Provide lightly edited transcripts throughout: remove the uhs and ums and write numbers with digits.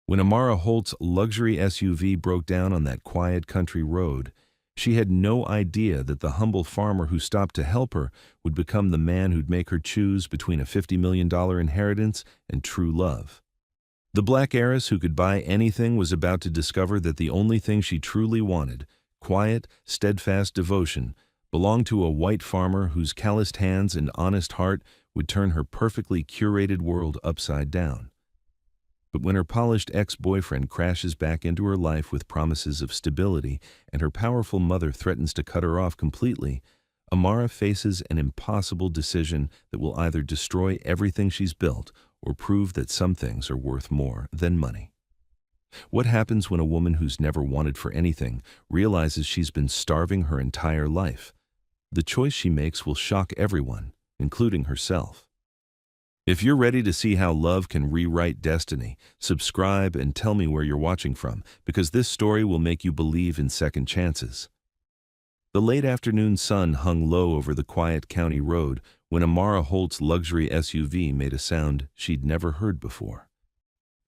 When Amara Holt's luxury SUV broke down on that quiet country road, she had no idea that the humble farmer who stopped to help her would become the man who'd make her choose between a $50 million inheritance and true love. The black heiress who could buy anything was about to discover that the only thing she truly wanted, quiet, steadfast devotion, belonged to a white farmer whose calloused hands and honest heart would turn her perfectly curated world upside down. But when her polished ex-boyfriend crashes back into her life with promises of stability and her powerful mother threatens to cut her off completely, Amara faces an impossible decision that will either destroy everything she's built or prove that some things are worth more than money. What happens when a woman who's never wanted for anything realizes she's been starving her entire life? The choice she makes will shock everyone, including herself. If you're ready to see how love can rewrite destiny, subscribe and tell me where you're watching from, because this story will make you believe in second chances. The late afternoon sun hung low over the quiet county road when Amara Holt's luxury SUV made a sound she'd never heard before.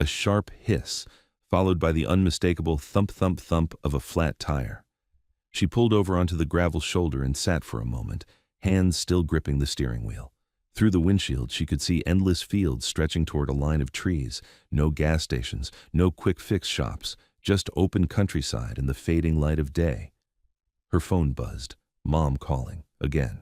A sharp hiss, followed by the unmistakable thump-thump-thump of a flat tire. She pulled over onto the gravel shoulder and sat for a moment, hands still gripping the steering wheel. Through the windshield, she could see endless fields stretching toward a line of trees, no gas stations, no quick-fix shops, just open countryside and the fading light of day. Her phone buzzed. Mom calling, again.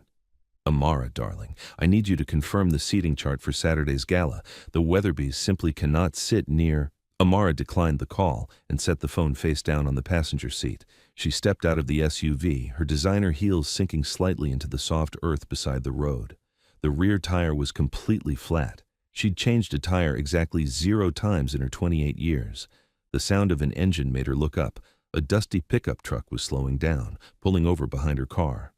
Amara, darling, I need you to confirm the seating chart for Saturday's gala. The Weatherbys simply cannot sit near. Amara declined the call and set the phone face down on the passenger seat. She stepped out of the SUV, her designer heels sinking slightly into the soft earth beside the road. The rear tire was completely flat. She'd changed a tire exactly 0 times in her 28 years. The sound of an engine made her look up. A dusty pickup truck was slowing down, pulling over behind her car.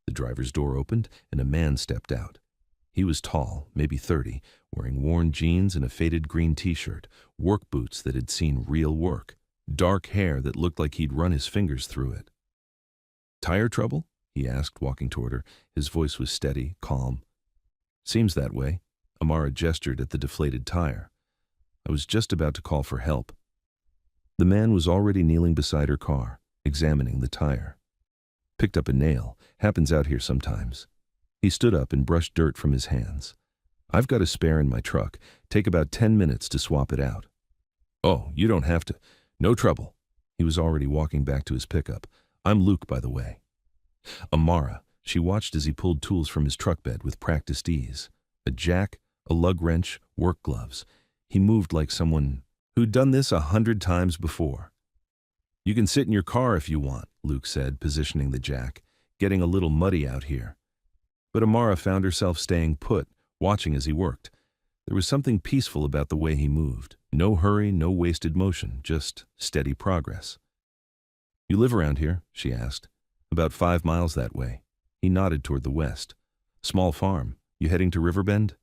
The driver's door opened, and a man stepped out. He was tall, maybe 30, wearing worn jeans and a faded green t-shirt, work boots that had seen real work, dark hair that looked like he'd run his fingers through it. "Tire trouble?" he asked, walking toward her. His voice was steady, calm. "Seems that way." Amara gestured at the deflated tire. "I was just about to call for help." The man was already kneeling beside her car, examining the tire. "Picked up a nail. Happens out here sometimes." He stood up and brushed dirt from his hands. "I've got a spare in my truck. Take about 10 minutes to swap it out." "Oh, you don't have to. No trouble." He was already walking back to his pickup. "I'm Luke, by the way." Amara, she watched as he pulled tools from his truck bed with practiced ease. A jack, a lug wrench, work gloves. He moved like someone who'd done this 100 times before. "You can sit in your car if you want," Luke said, positioning the jack. "Getting a little muddy out here." But Amara found herself staying put, watching as he worked. There was something peaceful about the way he moved. No hurry, no wasted motion, just steady progress. "You live around here?" she asked. "About 5 miles that way." He nodded toward the west. "Small farm. You heading to Riverbend?"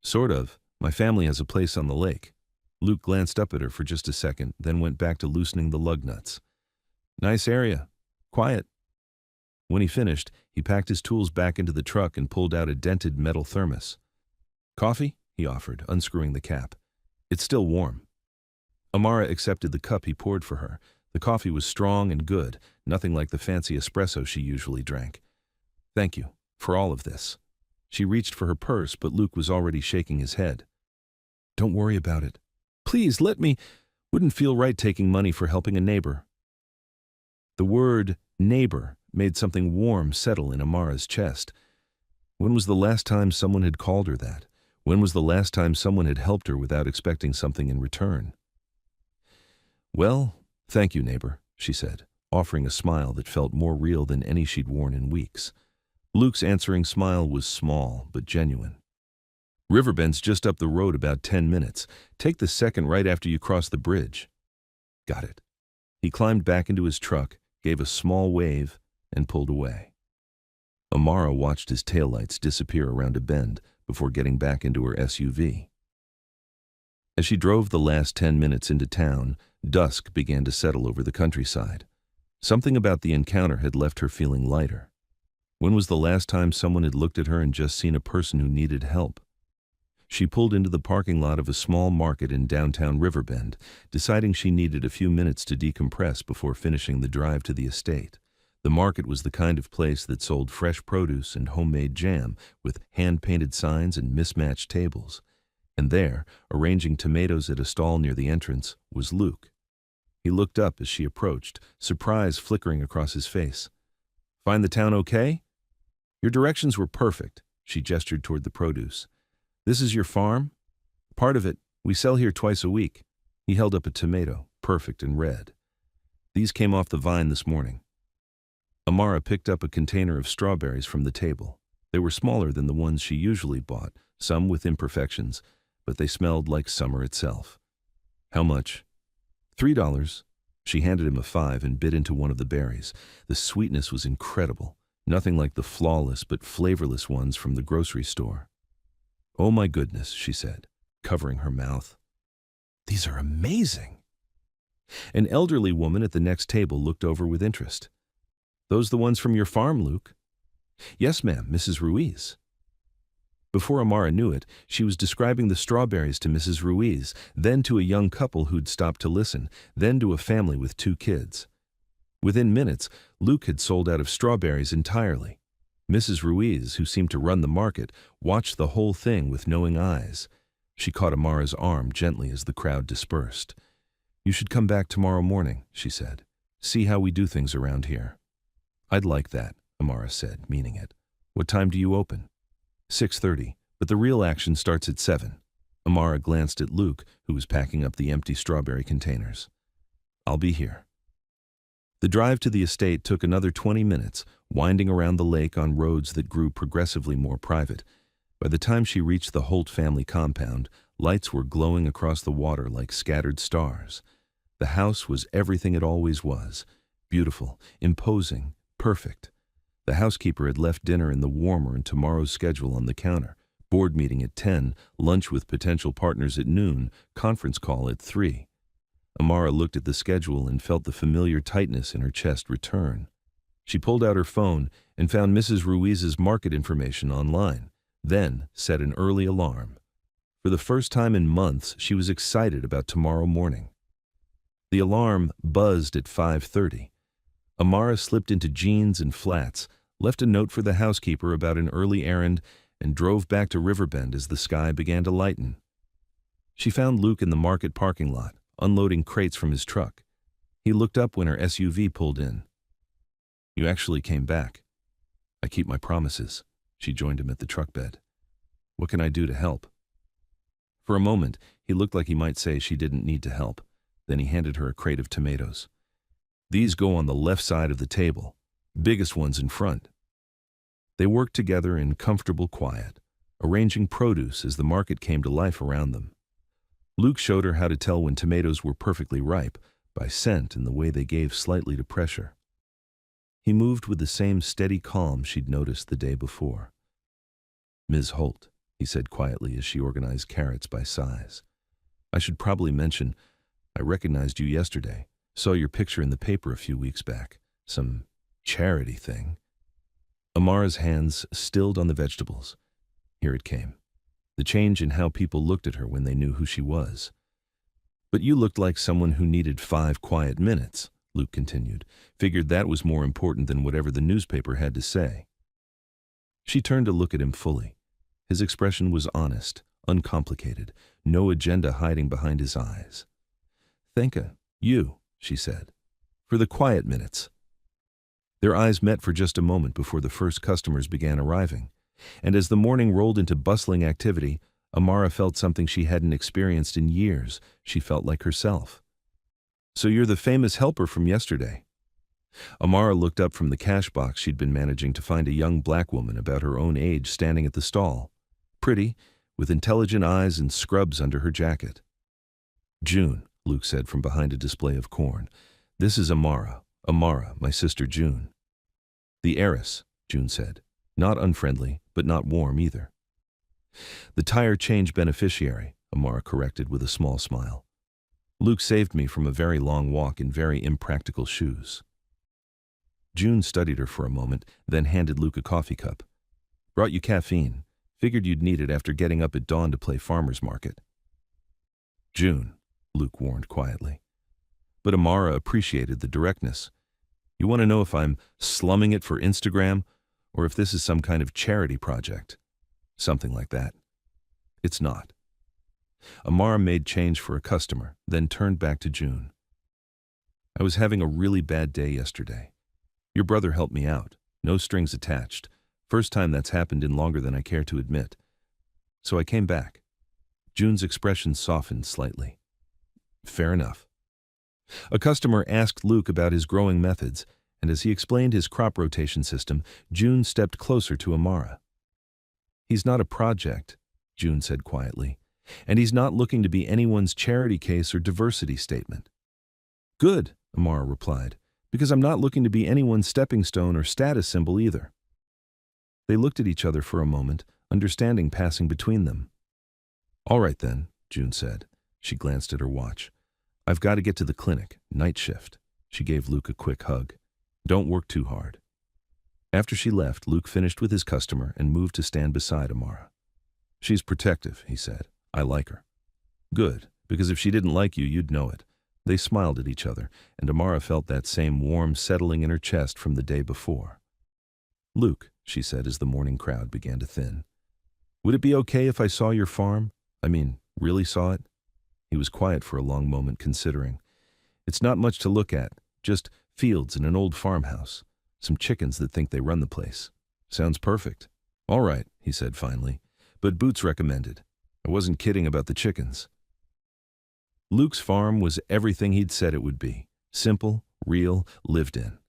"Sort of. My family has a place on the lake." Luke glanced up at her for just a second, then went back to loosening the lug nuts. "Nice area. Quiet." When he finished, he packed his tools back into the truck and pulled out a dented metal thermos. "Coffee?" he offered, unscrewing the cap. "It's still warm." Amara accepted the cup he poured for her. The coffee was strong and good, nothing like the fancy espresso she usually drank. "Thank you for all of this." She reached for her purse, but Luke was already shaking his head. "Don't worry about it. Please, let me. Wouldn't feel right taking money for helping a neighbor." The word neighbor made something warm settle in Amara's chest. When was the last time someone had called her that? When was the last time someone had helped her without expecting something in return? "Well, thank you, neighbor," she said, offering a smile that felt more real than any she'd worn in weeks. Luke's answering smile was small but genuine. "Riverbend's just up the road about 10 minutes. Take the second right after you cross the bridge." "Got it." He climbed back into his truck, gave a small wave, and pulled away. Amara watched his taillights disappear around a bend before getting back into her SUV. As she drove the last 10 minutes into town, dusk began to settle over the countryside. Something about the encounter had left her feeling lighter. When was the last time someone had looked at her and just seen a person who needed help? She pulled into the parking lot of a small market in downtown Riverbend, deciding she needed a few minutes to decompress before finishing the drive to the estate. The market was the kind of place that sold fresh produce and homemade jam, with hand-painted signs and mismatched tables. And there, arranging tomatoes at a stall near the entrance, was Luke. He looked up as she approached, surprise flickering across his face. "Find the town okay?" "Your directions were perfect," she gestured toward the produce. "This is your farm?" "Part of it. We sell here twice a week." He held up a tomato, perfect and red. "These came off the vine this morning." Amara picked up a container of strawberries from the table. They were smaller than the ones she usually bought, some with imperfections, but they smelled like summer itself. "How much?" $3. She handed him a 5 and bit into one of the berries. The sweetness was incredible, nothing like the flawless but flavorless ones from the grocery store. "Oh my goodness," she said, covering her mouth. "These are amazing." An elderly woman at the next table looked over with interest. "Those the ones from your farm, Luke?" "Yes, ma'am, Mrs. Ruiz." Before Amara knew it, she was describing the strawberries to Mrs. Ruiz, then to a young couple who'd stopped to listen, then to a family with 2 kids. Within minutes, Luke had sold out of strawberries entirely. Mrs. Ruiz, who seemed to run the market, watched the whole thing with knowing eyes. She caught Amara's arm gently as the crowd dispersed. "You should come back tomorrow morning," she said. "See how we do things around here." "I'd like that," Amara said, meaning it. "What time do you open?" 6:30, but the real action starts at 7. Amara glanced at Luke, who was packing up the empty strawberry containers. "I'll be here." The drive to the estate took another 20 minutes, winding around the lake on roads that grew progressively more private. By the time she reached the Holt family compound, lights were glowing across the water like scattered stars. The house was everything it always was: beautiful, imposing, perfect. The housekeeper had left dinner in the warmer and tomorrow's schedule on the counter. Board meeting at 10, lunch with potential partners at noon, conference call at 3. Amara looked at the schedule and felt the familiar tightness in her chest return. She pulled out her phone and found Mrs. Ruiz's market information online, then set an early alarm. For the first time in months, she was excited about tomorrow morning. The alarm buzzed at 5:30. Amara slipped into jeans and flats, left a note for the housekeeper about an early errand, and drove back to Riverbend as the sky began to lighten. She found Luke in the market parking lot, unloading crates from his truck. He looked up when her SUV pulled in. "You actually came back." "I keep my promises." She joined him at the truck bed. "What can I do to help?" For a moment, he looked like he might say she didn't need to help. Then he handed her a crate of tomatoes. "These go on the left side of the table, biggest ones in front." They worked together in comfortable quiet, arranging produce as the market came to life around them. Luke showed her how to tell when tomatoes were perfectly ripe, by scent and the way they gave slightly to pressure. He moved with the same steady calm she'd noticed the day before. "Ms. Holt," he said quietly as she organized carrots by size. "I should probably mention, I recognized you yesterday. Saw your picture in the paper a few weeks back. Some charity thing." Amara's hands stilled on the vegetables. Here it came. The change in how people looked at her when they knew who she was. "But you looked like someone who needed 5 quiet minutes," Luke continued. "Figured that was more important than whatever the newspaper had to say." She turned to look at him fully. His expression was honest, uncomplicated, no agenda hiding behind his eyes. "Thank you," she said, "for the quiet minutes." Their eyes met for just a moment before the first customers began arriving, and as the morning rolled into bustling activity, Amara felt something she hadn't experienced in years. She felt like herself. "So you're the famous helper from yesterday." Amara looked up from the cash box she'd been managing to find a young black woman about her own age standing at the stall, pretty, with intelligent eyes and scrubs under her jacket. "June," Luke said from behind a display of corn. "This is Amara, my sister June." "The heiress," June said. "Not unfriendly, but not warm either." "The tire change beneficiary," Amara corrected with a small smile. "Luke saved me from a very long walk in very impractical shoes." June studied her for a moment, then handed Luke a coffee cup. "Brought you caffeine. Figured you'd need it after getting up at dawn to play farmer's market. June, Luke warned quietly. But Amara appreciated the directness. You want to know if I'm slumming it for Instagram or if this is some kind of charity project? Something like that. It's not. Amara made change for a customer, then turned back to June. I was having a really bad day yesterday. Your brother helped me out. No strings attached. First time that's happened in longer than I care to admit. So I came back. June's expression softened slightly. Fair enough. A customer asked Luke about his growing methods, and as he explained his crop rotation system, June stepped closer to Amara. He's not a project, June said quietly, and he's not looking to be anyone's charity case or diversity statement. Good, Amara replied, because I'm not looking to be anyone's stepping stone or status symbol either. They looked at each other for a moment, understanding passing between them. All right then, June said. She glanced at her watch. I've got to get to the clinic, night shift. She gave Luke a quick hug. Don't work too hard. After she left, Luke finished with his customer and moved to stand beside Amara. She's protective, he said. I like her. Good, because if she didn't like you, you'd know it. They smiled at each other, and Amara felt that same warm settling in her chest from the day before. Luke, she said as the morning crowd began to thin. Would it be okay if I saw your farm? I mean, really saw it? He was quiet for a long moment, considering. It's not much to look at, just fields and an old farmhouse. Some chickens that think they run the place. Sounds perfect. All right, he said finally, but Boots recommended. I wasn't kidding about the chickens. Luke's farm was everything he'd said it would be. Simple, real, lived in.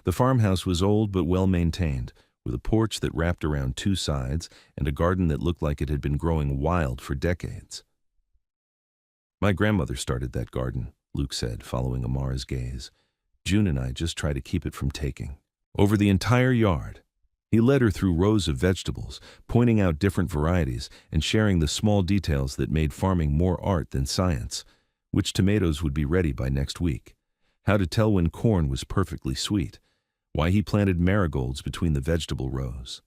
The farmhouse was old but well maintained, with a porch that wrapped around two sides and a garden that looked like it had been growing wild for decades. My grandmother started that garden, Luke said, following Amara's gaze. June and I just try to keep it from taking. Over the entire yard. He led her through rows of vegetables, pointing out different varieties and sharing the small details that made farming more art than science. Which tomatoes would be ready by next week. How to tell when corn was perfectly sweet. Why he planted marigolds between the vegetable rows.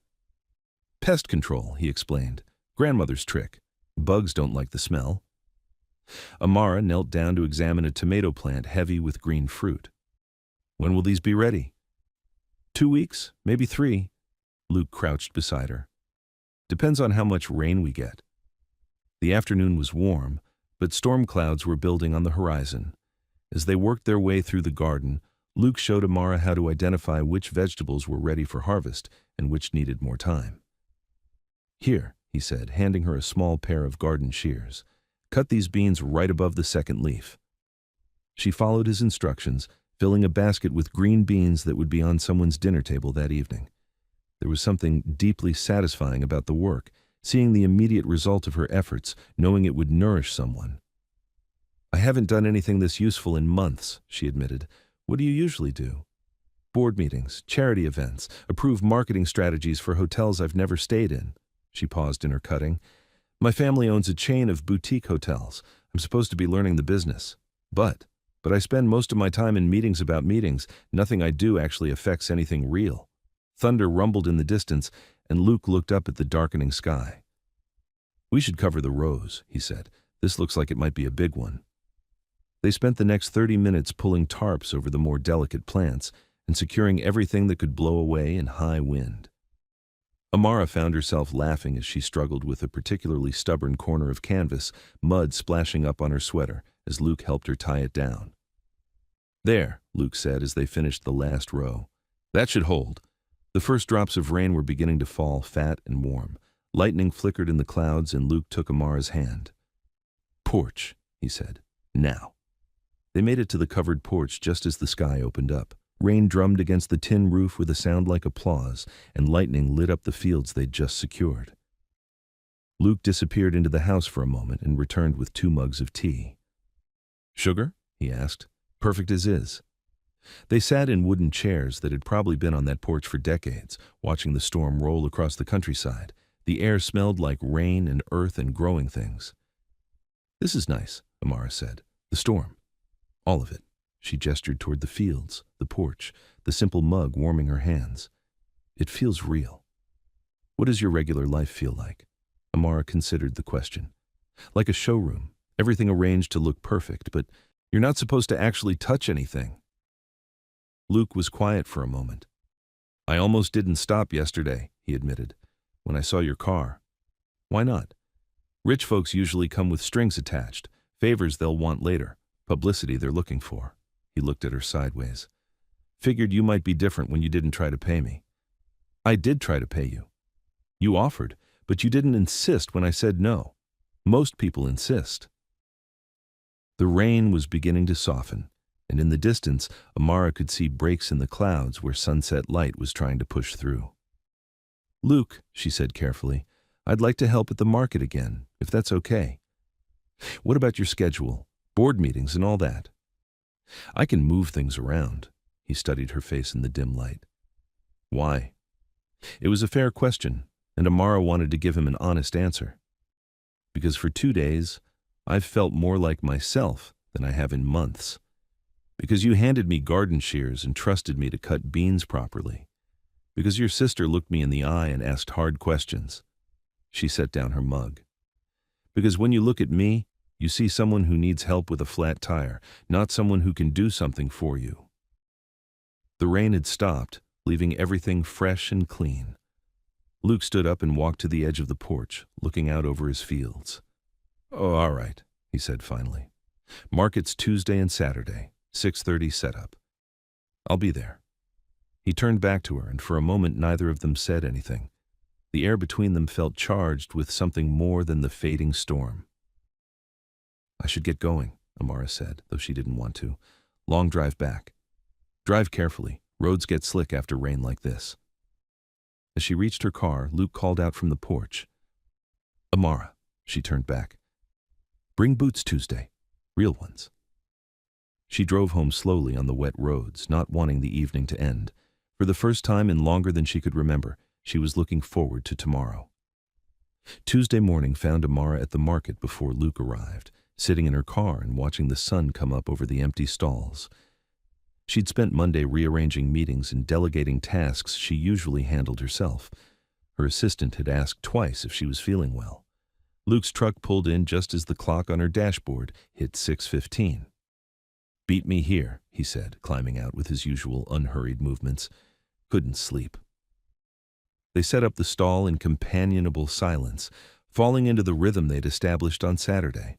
Pest control, he explained. Grandmother's trick. Bugs don't like the smell. Amara knelt down to examine a tomato plant heavy with green fruit. When will these be ready? 2 weeks, maybe 3. Luke crouched beside her. Depends on how much rain we get. The afternoon was warm, but storm clouds were building on the horizon. As they worked their way through the garden, Luke showed Amara how to identify which vegetables were ready for harvest and which needed more time. Here, he said, handing her a small pair of garden shears. Cut these beans right above the second leaf. She followed his instructions, filling a basket with green beans that would be on someone's dinner table that evening. There was something deeply satisfying about the work, seeing the immediate result of her efforts, knowing it would nourish someone. I haven't done anything this useful in months, she admitted. What do you usually do? Board meetings, charity events, approve marketing strategies for hotels I've never stayed in. She paused in her cutting. My family owns a chain of boutique hotels. I'm supposed to be learning the business. But I spend most of my time in meetings about meetings. Nothing I do actually affects anything real. Thunder rumbled in the distance, and Luke looked up at the darkening sky. We should cover the rows, he said. This looks like it might be a big one. They spent the next 30 minutes pulling tarps over the more delicate plants and securing everything that could blow away in high wind. Amara found herself laughing as she struggled with a particularly stubborn corner of canvas, mud splashing up on her sweater as Luke helped her tie it down. There, Luke said as they finished the last row. That should hold. The first drops of rain were beginning to fall, fat and warm. Lightning flickered in the clouds, and Luke took Amara's hand. Porch, he said. Now. They made it to the covered porch just as the sky opened up. Rain drummed against the tin roof with a sound like applause, and lightning lit up the fields they'd just secured. Luke disappeared into the house for a moment and returned with 2 mugs of tea. Sugar? He asked. Perfect as is. They sat in wooden chairs that had probably been on that porch for decades, watching the storm roll across the countryside. The air smelled like rain and earth and growing things. This is nice, Amara said. The storm. All of it. She gestured toward the fields, the porch, the simple mug warming her hands. It feels real. What does your regular life feel like? Amara considered the question. Like a showroom, everything arranged to look perfect, but you're not supposed to actually touch anything. Luke was quiet for a moment. I almost didn't stop yesterday, he admitted, when I saw your car. Why not? Rich folks usually come with strings attached, favors they'll want later, publicity they're looking for. He looked at her sideways. Figured you might be different when you didn't try to pay me. I did try to pay you. You offered, but you didn't insist when I said no. Most people insist. The rain was beginning to soften, and in the distance, Amara could see breaks in the clouds where sunset light was trying to push through. Luke, she said carefully, I'd like to help at the market again, if that's okay. What about your schedule, board meetings and all that? I can move things around. He studied her face in the dim light. Why? It was a fair question, and Amara wanted to give him an honest answer. Because for 2 days, I've felt more like myself than I have in months. Because you handed me garden shears and trusted me to cut beans properly. Because your sister looked me in the eye and asked hard questions. She set down her mug. Because when you look at me, you see someone who needs help with a flat tire, not someone who can do something for you. The rain had stopped, leaving everything fresh and clean. Luke stood up and walked to the edge of the porch, looking out over his fields. Oh, all right, he said finally. Market's Tuesday and Saturday, 6:30 setup. I'll be there. He turned back to her, and for a moment neither of them said anything. The air between them felt charged with something more than the fading storm. I should get going, Amara said, though she didn't want to. Long drive back. Drive carefully. Roads get slick after rain like this. As she reached her car, Luke called out from the porch. Amara, she turned back. Bring boots Tuesday. Real ones. She drove home slowly on the wet roads, not wanting the evening to end. For the first time in longer than she could remember, she was looking forward to tomorrow. Tuesday morning found Amara at the market before Luke arrived, sitting in her car and watching the sun come up over the empty stalls. She'd spent Monday rearranging meetings and delegating tasks she usually handled herself. Her assistant had asked twice if she was feeling well. Luke's truck pulled in just as the clock on her dashboard hit 6:15. Beat me here, he said, climbing out with his usual unhurried movements. Couldn't sleep. They set up the stall in companionable silence, falling into the rhythm they'd established on Saturday.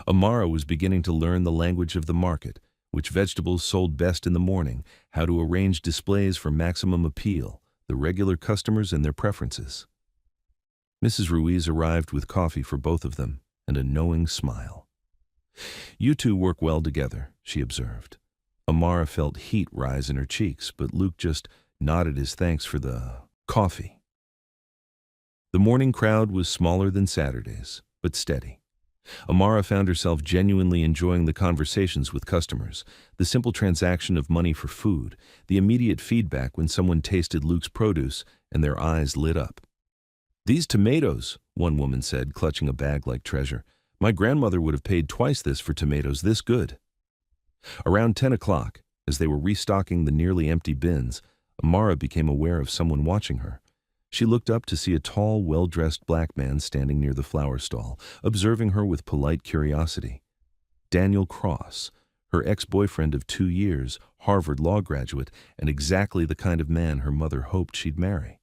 Amara was beginning to learn the language of the market, which vegetables sold best in the morning, how to arrange displays for maximum appeal, the regular customers and their preferences. Mrs. Ruiz arrived with coffee for both of them and a knowing smile. You two work well together, she observed. Amara felt heat rise in her cheeks, but Luke just nodded his thanks for the coffee. The morning crowd was smaller than Saturday's, but steady. Amara found herself genuinely enjoying the conversations with customers, the simple transaction of money for food, the immediate feedback when someone tasted Luke's produce and their eyes lit up. These tomatoes, one woman said, clutching a bag like treasure. My grandmother would have paid twice this for tomatoes this good. Around 10 o'clock, as they were restocking the nearly empty bins, Amara became aware of someone watching her. She looked up to see a tall, well-dressed black man standing near the flower stall, observing her with polite curiosity. Daniel Cross, her ex-boyfriend of 2 years, Harvard law graduate, and exactly the kind of man her mother hoped she'd marry.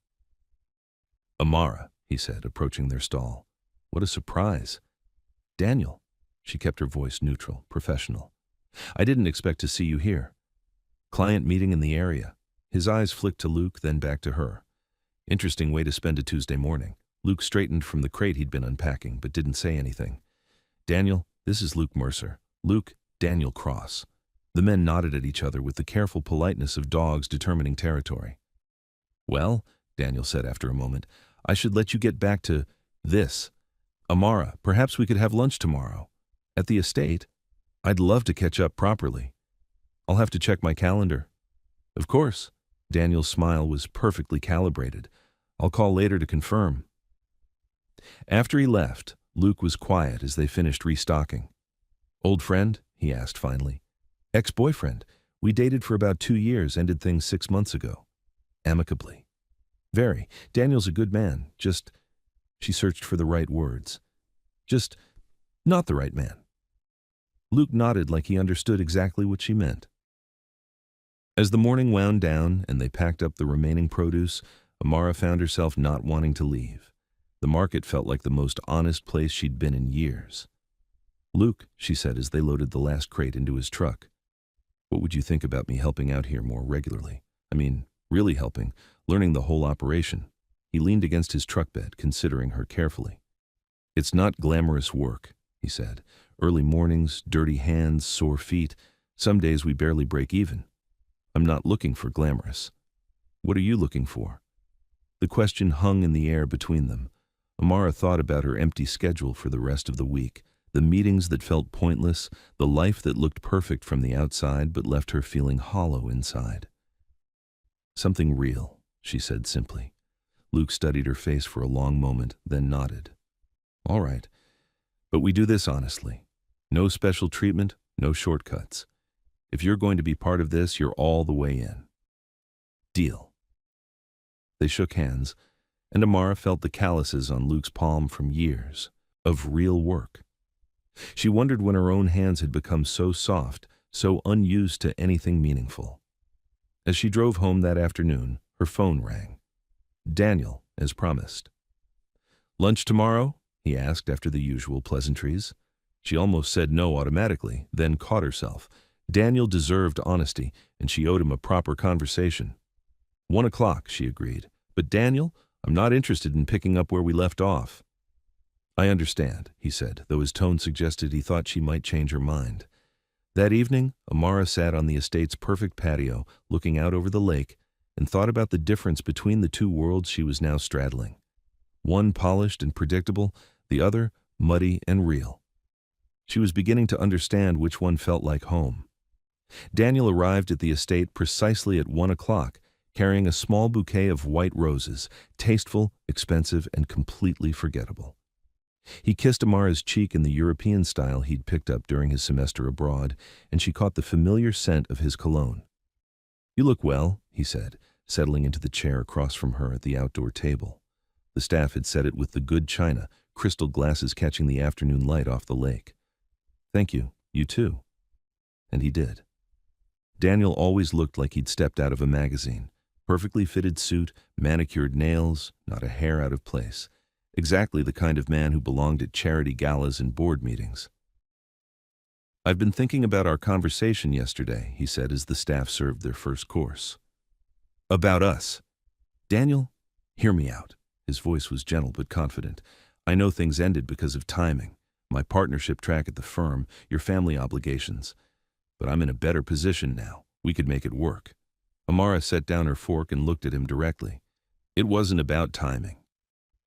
Amara, he said, approaching their stall. What a surprise. Daniel, she kept her voice neutral, professional. I didn't expect to see you here. Client meeting in the area. His eyes flicked to Luke, then back to her. Interesting way to spend a Tuesday morning. Luke straightened from the crate he'd been unpacking, but didn't say anything. Daniel, this is Luke Mercer. Luke, Daniel Cross. The men nodded at each other with the careful politeness of dogs determining territory. Well, Daniel said after a moment, I should let you get back to this. Amara, perhaps we could have lunch tomorrow. At the estate? I'd love to catch up properly. I'll have to check my calendar. Of course. Daniel's smile was perfectly calibrated. I'll call later to confirm. After he left, Luke was quiet as they finished restocking. Old friend? He asked finally. Ex-boyfriend. We dated for about 2 years, ended things 6 months ago. Amicably. Very. Daniel's a good man. Just She searched for the right words. Just not the right man. Luke nodded like he understood exactly what she meant. As the morning wound down and they packed up the remaining produce, Amara found herself not wanting to leave. The market felt like the most honest place she'd been in years. "Luke," she said as they loaded the last crate into his truck, "what would you think about me helping out here more regularly? I mean, really helping, learning the whole operation." He leaned against his truck bed, considering her carefully. "It's not glamorous work," he said. "Early mornings, dirty hands, sore feet. Some days we barely break even. I'm not looking for glamorous. What are you looking for?" The question hung in the air between them. Amara thought about her empty schedule for the rest of the week, the meetings that felt pointless, the life that looked perfect from the outside but left her feeling hollow inside. "Something real," she said simply. Luke studied her face for a long moment, then nodded. "All right, but we do this honestly. No special treatment, no shortcuts. If you're going to be part of this, you're all the way in. Deal." They shook hands, and Amara felt the calluses on Luke's palm from years of real work. She wondered when her own hands had become so soft, so unused to anything meaningful. As she drove home that afternoon, her phone rang. Daniel, as promised. "Lunch tomorrow?" he asked after the usual pleasantries. She almost said no automatically, then caught herself. Daniel deserved honesty, and she owed him a proper conversation. 1:00, she agreed. "But Daniel, I'm not interested in picking up where we left off." "I understand," he said, though his tone suggested he thought she might change her mind. That evening, Amara sat on the estate's perfect patio, looking out over the lake, and thought about the difference between the two worlds she was now straddling. One polished and predictable, the other muddy and real. She was beginning to understand which one felt like home. Daniel arrived at the estate precisely at 1:00, carrying a small bouquet of white roses, tasteful, expensive, and completely forgettable. He kissed Amara's cheek in the European style he'd picked up during his semester abroad, and she caught the familiar scent of his cologne. "You look well," he said, settling into the chair across from her at the outdoor table. The staff had set it with the good china, crystal glasses catching the afternoon light off the lake. "Thank you, you too." And he did. Daniel always looked like he'd stepped out of a magazine. Perfectly fitted suit, manicured nails, not a hair out of place. Exactly the kind of man who belonged at charity galas and board meetings. "I've been thinking about our conversation yesterday," he said as the staff served their first course. "About us. Daniel, hear me out." His voice was gentle but confident. "I know things ended because of timing. My partnership track at the firm, your family obligations. But I'm in a better position now. We could make it work." Amara set down her fork and looked at him directly. It wasn't about timing.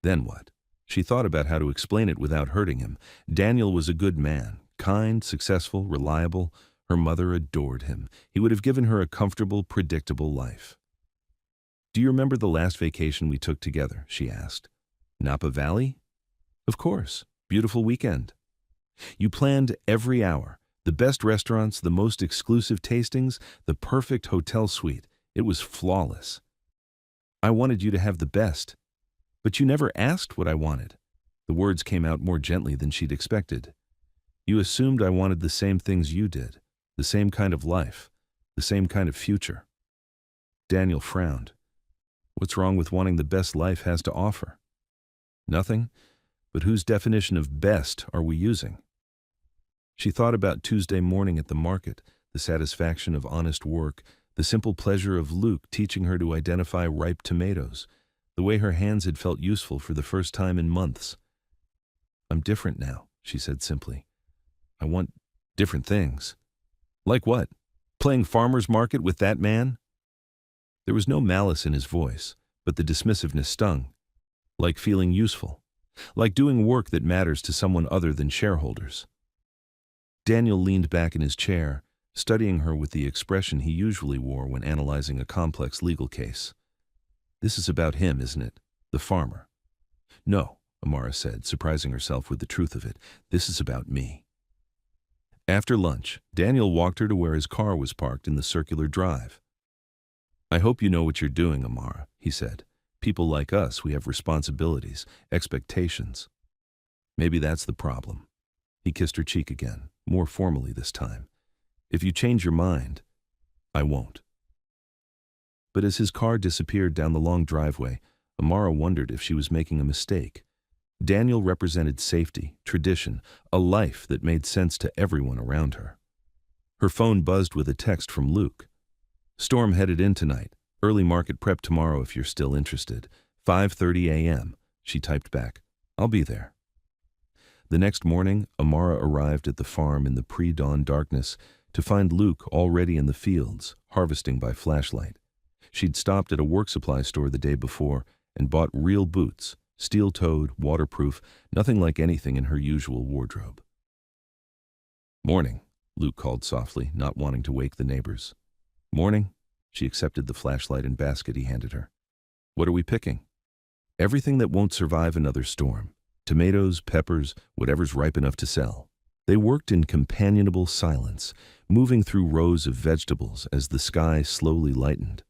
Then what? She thought about how to explain it without hurting him. Daniel was a good man, kind, successful, reliable. Her mother adored him. He would have given her a comfortable, predictable life. "Do you remember the last vacation we took together?" she asked. "Napa Valley?" "Of course. Beautiful weekend. You planned every hour. The best restaurants, the most exclusive tastings, the perfect hotel suite. It was flawless. I wanted you to have the best. But you never asked what I wanted." The words came out more gently than she'd expected. "You assumed I wanted the same things you did, the same kind of life, the same kind of future." Daniel frowned. "What's wrong with wanting the best life has to offer?" "Nothing, but whose definition of best are we using?" She thought about Tuesday morning at the market, the satisfaction of honest work, the simple pleasure of Luke teaching her to identify ripe tomatoes, the way her hands had felt useful for the first time in months. "I'm different now," she said simply. "I want different things." "Like what? Playing farmer's market with that man?" There was no malice in his voice, but the dismissiveness stung. "Like feeling useful. Like doing work that matters to someone other than shareholders." Daniel leaned back in his chair, studying her with the expression he usually wore when analyzing a complex legal case. "This is about him, isn't it? The farmer." "No," Amara said, surprising herself with the truth of it. "This is about me." After lunch, Daniel walked her to where his car was parked in the circular drive. "I hope you know what you're doing, Amara," he said. People like us, we have responsibilities, expectations. Maybe that's the problem. He kissed her cheek again, more formally this time. If you change your mind, I won't. But as his car disappeared down the long driveway, Amara wondered if she was making a mistake. Daniel represented safety, tradition, a life that made sense to everyone around her. Her phone buzzed with a text from Luke. Storm headed in tonight. Early market prep tomorrow if you're still interested. 5:30 a.m., she typed back. I'll be there. The next morning, Amara arrived at the farm in the pre-dawn darkness to find Luke already in the fields, harvesting by flashlight. She'd stopped at a work supply store the day before and bought real boots, steel-toed, waterproof, nothing like anything in her usual wardrobe. Morning, Luke called softly, not wanting to wake the neighbors. Morning, she accepted the flashlight and basket he handed her. What are we picking? Everything that won't survive another storm. Tomatoes, peppers, whatever's ripe enough to sell. They worked in companionable silence, moving through rows of vegetables as the sky slowly lightened.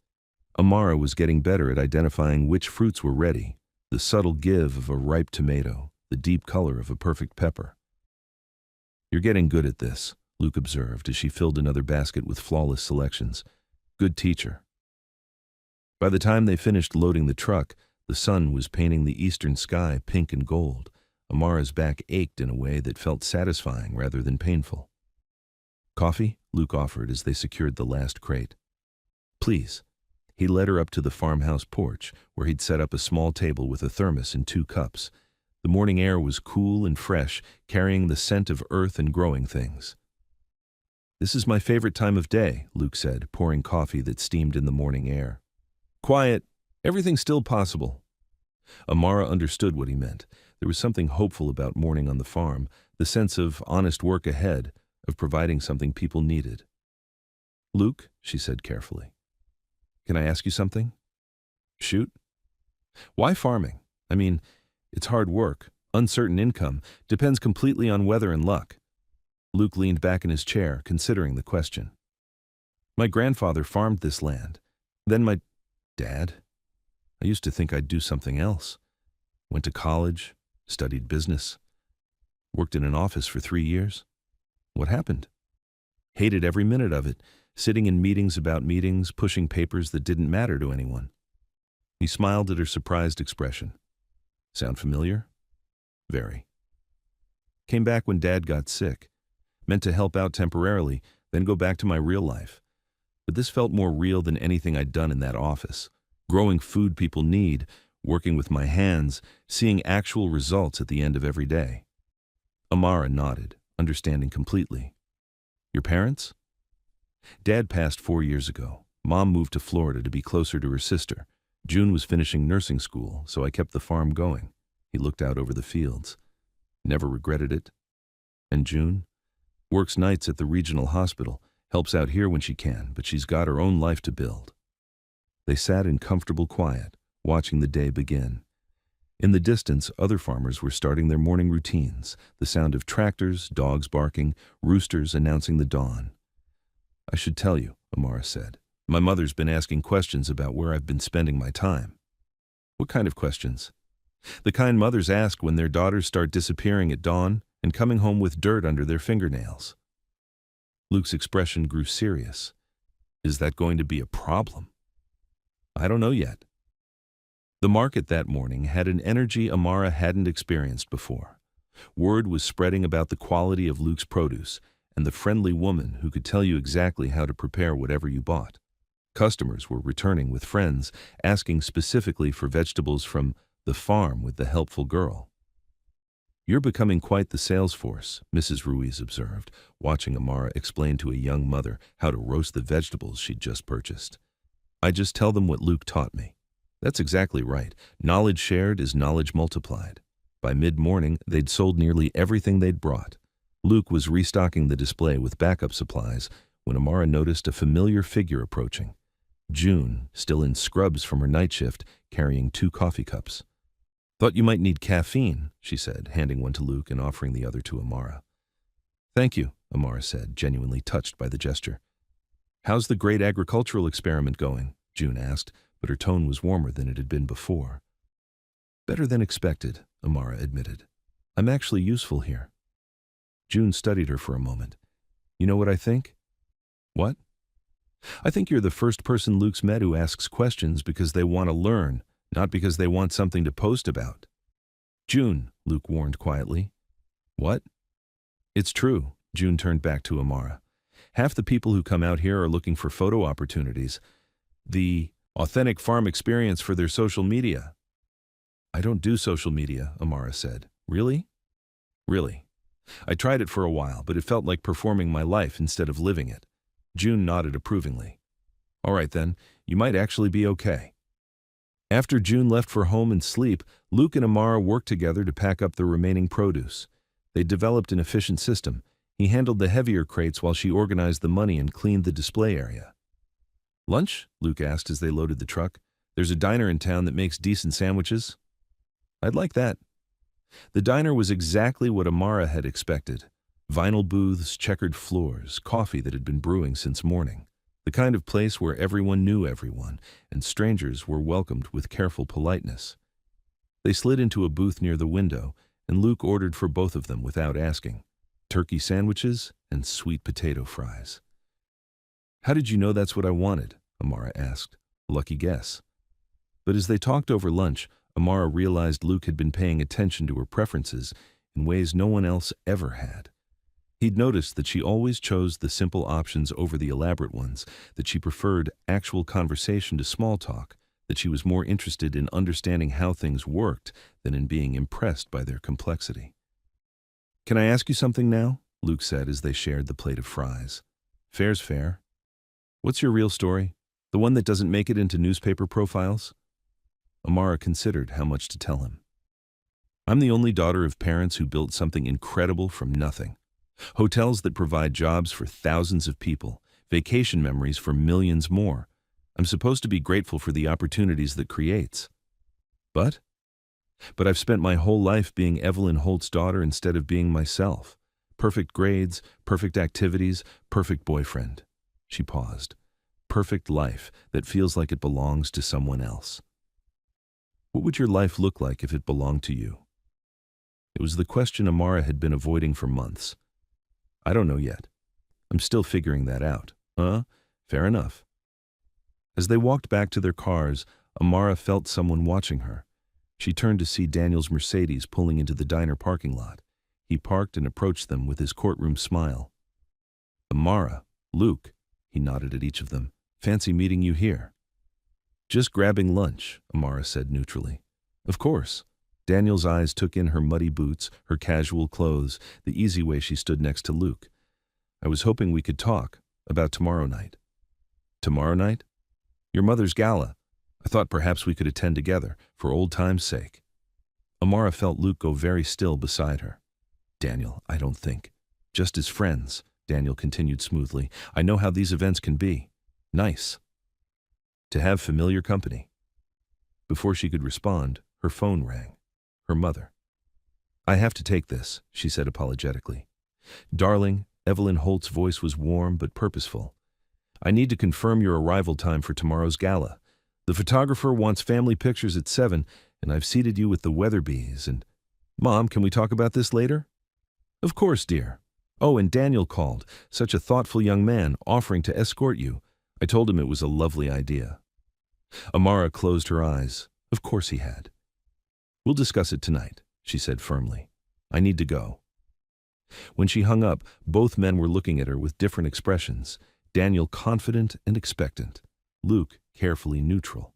Amara was getting better at identifying which fruits were ready, the subtle give of a ripe tomato, the deep color of a perfect pepper. You're getting good at this, Luke observed as she filled another basket with flawless selections. Good teacher. By the time they finished loading the truck, the sun was painting the eastern sky pink and gold. Amara's back ached in a way that felt satisfying rather than painful. Coffee? Luke offered as they secured the last crate. Please. He led her up to the farmhouse porch, where he'd set up a small table with a thermos and 2 cups. The morning air was cool and fresh, carrying the scent of earth and growing things. This is my favorite time of day, Luke said, pouring coffee that steamed in the morning air. Quiet. Everything's still possible. Amara understood what he meant. There was something hopeful about morning on the farm, the sense of honest work ahead, of providing something people needed. Luke, she said carefully. Can I ask you something? Shoot. Why farming? I mean, it's hard work, uncertain income, depends completely on weather and luck. Luke leaned back in his chair, considering the question. My grandfather farmed this land. Then my dad. I used to think I'd do something else. Went to college, studied business, worked in an office for 3 years. What happened? Hated every minute of it. Sitting in meetings about meetings, pushing papers that didn't matter to anyone. He smiled at her surprised expression. Sound familiar? Very. Came back when Dad got sick. Meant to help out temporarily, then go back to my real life. But this felt more real than anything I'd done in that office. Growing food people need, working with my hands, seeing actual results at the end of every day. Amara nodded, understanding completely. Your parents? Dad passed 4 years ago. Mom moved to Florida to be closer to her sister. June was finishing nursing school, so I kept the farm going. He looked out over the fields. Never regretted it. And June? Works nights at the regional hospital, helps out here when she can, but she's got her own life to build. They sat in comfortable quiet, watching the day begin. In the distance, other farmers were starting their morning routines, the sound of tractors, dogs barking, roosters announcing the dawn. I should tell you, Amara said. My mother's been asking questions about where I've been spending my time. What kind of questions? The kind mothers ask when their daughters start disappearing at dawn and coming home with dirt under their fingernails. Luke's expression grew serious. Is that going to be a problem? I don't know yet. The market that morning had an energy Amara hadn't experienced before. Word was spreading about the quality of Luke's produce and the friendly woman who could tell you exactly how to prepare whatever you bought. Customers were returning with friends, asking specifically for vegetables from the farm with the helpful girl. You're becoming quite the sales force, Mrs. Ruiz observed, watching Amara explain to a young mother how to roast the vegetables she'd just purchased. I just tell them what Luke taught me. That's exactly right. Knowledge shared is knowledge multiplied. By mid-morning, they'd sold nearly everything they'd brought. Luke was restocking the display with backup supplies when Amara noticed a familiar figure approaching. June, still in scrubs from her night shift, carrying 2 coffee cups. Thought you might need caffeine, she said, handing one to Luke and offering the other to Amara. Thank you, Amara said, genuinely touched by the gesture. How's the great agricultural experiment going? June asked, but her tone was warmer than it had been before. Better than expected, Amara admitted. I'm actually useful here. June studied her for a moment. You know what I think? What? I think you're the first person Luke's met who asks questions because they want to learn, not because they want something to post about. June, Luke warned quietly. What? It's true, June turned back to Amara. Half the people who come out here are looking for photo opportunities, the authentic farm experience for their social media. I don't do social media, Amara said. Really? Really. I tried it for a while, but it felt like performing my life instead of living it. June nodded approvingly. All right then, you might actually be okay. After June left for home and sleep, Luke and Amara worked together to pack up the remaining produce. They developed an efficient system. He handled the heavier crates while she organized the money and cleaned the display area. Lunch? Luke asked as they loaded the truck. There's a diner in town that makes decent sandwiches. I'd like that. The diner was exactly what Amara had expected. Vinyl booths, checkered floors, coffee that had been brewing since morning. The kind of place where everyone knew everyone, and strangers were welcomed with careful politeness. They slid into a booth near the window, and Luke ordered for both of them without asking. Turkey sandwiches and sweet potato fries. How did you know that's what I wanted? Amara asked. Lucky guess. But as they talked over lunch, Amara realized Luke had been paying attention to her preferences in ways no one else ever had. He'd noticed that she always chose the simple options over the elaborate ones, that she preferred actual conversation to small talk, that she was more interested in understanding how things worked than in being impressed by their complexity. Can I ask you something now? Luke said as they shared the plate of fries. Fair's fair. What's your real story? The one that doesn't make it into newspaper profiles? Amara considered how much to tell him. I'm the only daughter of parents who built something incredible from nothing. Hotels that provide jobs for thousands of people, vacation memories for millions more. I'm supposed to be grateful for the opportunities that creates. But I've spent my whole life being Evelyn Holt's daughter instead of being myself. Perfect grades, perfect activities, perfect boyfriend. She paused. Perfect life that feels like it belongs to someone else. What would your life look like if it belonged to you? It was the question Amara had been avoiding for months. I don't know yet. I'm still figuring that out. Fair enough. As they walked back to their cars, Amara felt someone watching her. She turned to see Daniel's Mercedes pulling into the diner parking lot. He parked and approached them with his courtroom smile. Amara, Luke, he nodded at each of them. Fancy meeting you here. Just grabbing lunch, Amara said neutrally. Of course. Daniel's eyes took in her muddy boots, her casual clothes, the easy way she stood next to Luke. I was hoping we could talk about tomorrow night. Tomorrow night? Your mother's gala. I thought perhaps we could attend together, for old time's sake. Amara felt Luke go very still beside her. Daniel, I don't think. Just as friends, Daniel continued smoothly. I know how these events can be. Nice. To have familiar company. Before she could respond, her phone rang. Her mother. I have to take this, she said apologetically. Darling, Evelyn Holt's voice was warm but purposeful. I need to confirm your arrival time for tomorrow's gala. The photographer wants family pictures at 7, and I've seated you with the Weatherbees and... Mom, can we talk about this later? Of course, dear. Oh, and Daniel called, such a thoughtful young man, offering to escort you. I told him it was a lovely idea. Amara closed her eyes. Of course he had. We'll discuss it tonight, she said firmly. I need to go. When she hung up, both men were looking at her with different expressions. Daniel confident and expectant. Luke carefully neutral.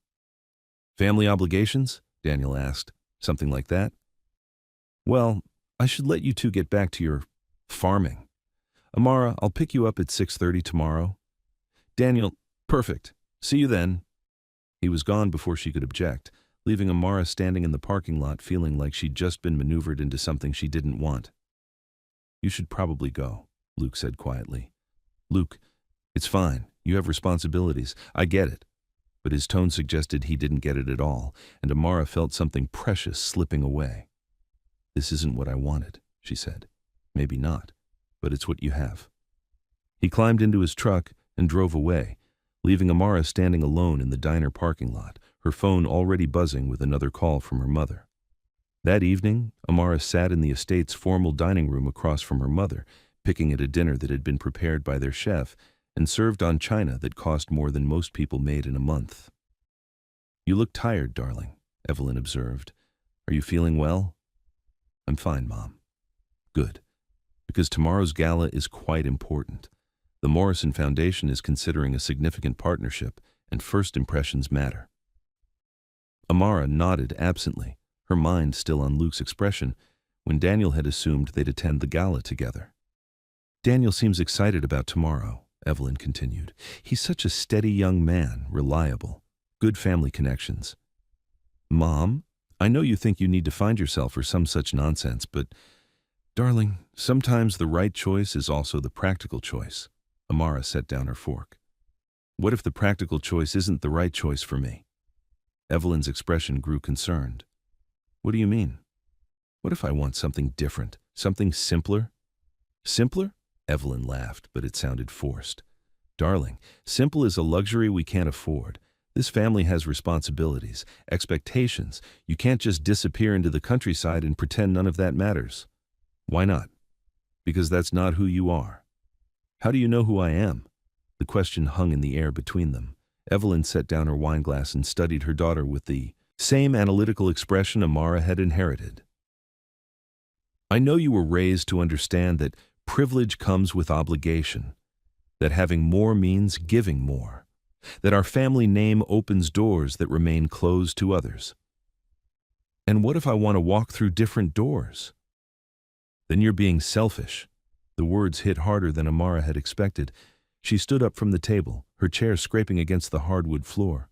Family obligations? Daniel asked. Something like that? Well, I should let you two get back to your farming. Amara, I'll pick you up at 6:30 tomorrow. Daniel, perfect. See you then. He was gone before she could object, leaving Amara standing in the parking lot feeling like she'd just been maneuvered into something she didn't want. You should probably go, Luke said quietly. Luke, it's fine. You have responsibilities. I get it. But his tone suggested he didn't get it at all, and Amara felt something precious slipping away. This isn't what I wanted, she said. Maybe not, but it's what you have. He climbed into his truck and drove away, leaving Amara standing alone in the diner parking lot, her phone already buzzing with another call from her mother. That evening, Amara sat in the estate's formal dining room across from her mother, picking at a dinner that had been prepared by their chef and served on china that cost more than most people made in a month. "You look tired, darling," Evelyn observed. "Are you feeling well?" "I'm fine, Mom." "Good, because tomorrow's gala is quite important. The Morrison Foundation is considering a significant partnership, and first impressions matter." Amara nodded absently, her mind still on Luke's expression, when Daniel had assumed they'd attend the gala together. "Daniel seems excited about tomorrow," Evelyn continued. "He's such a steady young man, reliable, good family connections." "Mom, I know you think you need to find yourself or some such nonsense, but, darling, sometimes the right choice is also the practical choice." Amara set down her fork. "What if the practical choice isn't the right choice for me?" Evelyn's expression grew concerned. "What do you mean? What if I want something different, something simpler?" "Simpler?" Evelyn laughed, but it sounded forced. "Darling, simple is a luxury we can't afford. This family has responsibilities, expectations. You can't just disappear into the countryside and pretend none of that matters." "Why not?" "Because that's not who you are." "How do you know who I am?" The question hung in the air between them. Evelyn set down her wineglass and studied her daughter with the same analytical expression Amara had inherited. "I know you were raised to understand that privilege comes with obligation, that having more means giving more, that our family name opens doors that remain closed to others." "And what if I want to walk through different doors?" "Then you're being selfish." The words hit harder than Amara had expected. She stood up from the table, her chair scraping against the hardwood floor.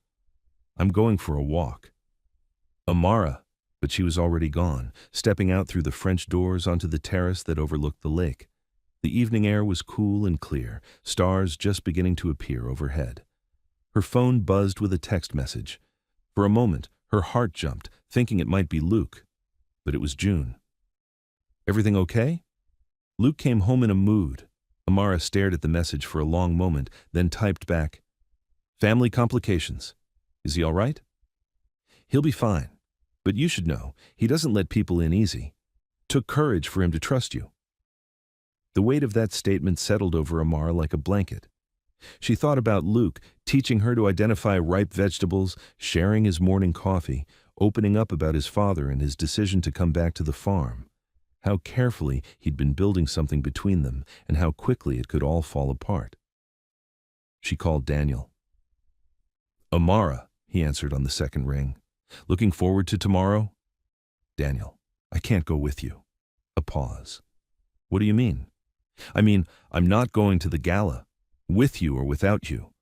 "I'm going for a walk." "Amara," but she was already gone, stepping out through the French doors onto the terrace that overlooked the lake. The evening air was cool and clear, stars just beginning to appear overhead. Her phone buzzed with a text message. For a moment, her heart jumped, thinking it might be Luke. But it was June. "Everything okay?" Luke came home in a mood. Amara stared at the message for a long moment, then typed back, "Family complications. Is he all right?" "He'll be fine. But you should know, he doesn't let people in easy. Took courage for him to trust you." The weight of that statement settled over Amara like a blanket. She thought about Luke, teaching her to identify ripe vegetables, sharing his morning coffee, opening up about his father and his decision to come back to the farm. How carefully he'd been building something between them, and how quickly it could all fall apart. She called Daniel. "Amara," he answered on the second ring. "Looking forward to tomorrow?" "Daniel, I can't go with you." A pause. "What do you mean?" "I mean, I'm not going to the gala, with you or without you."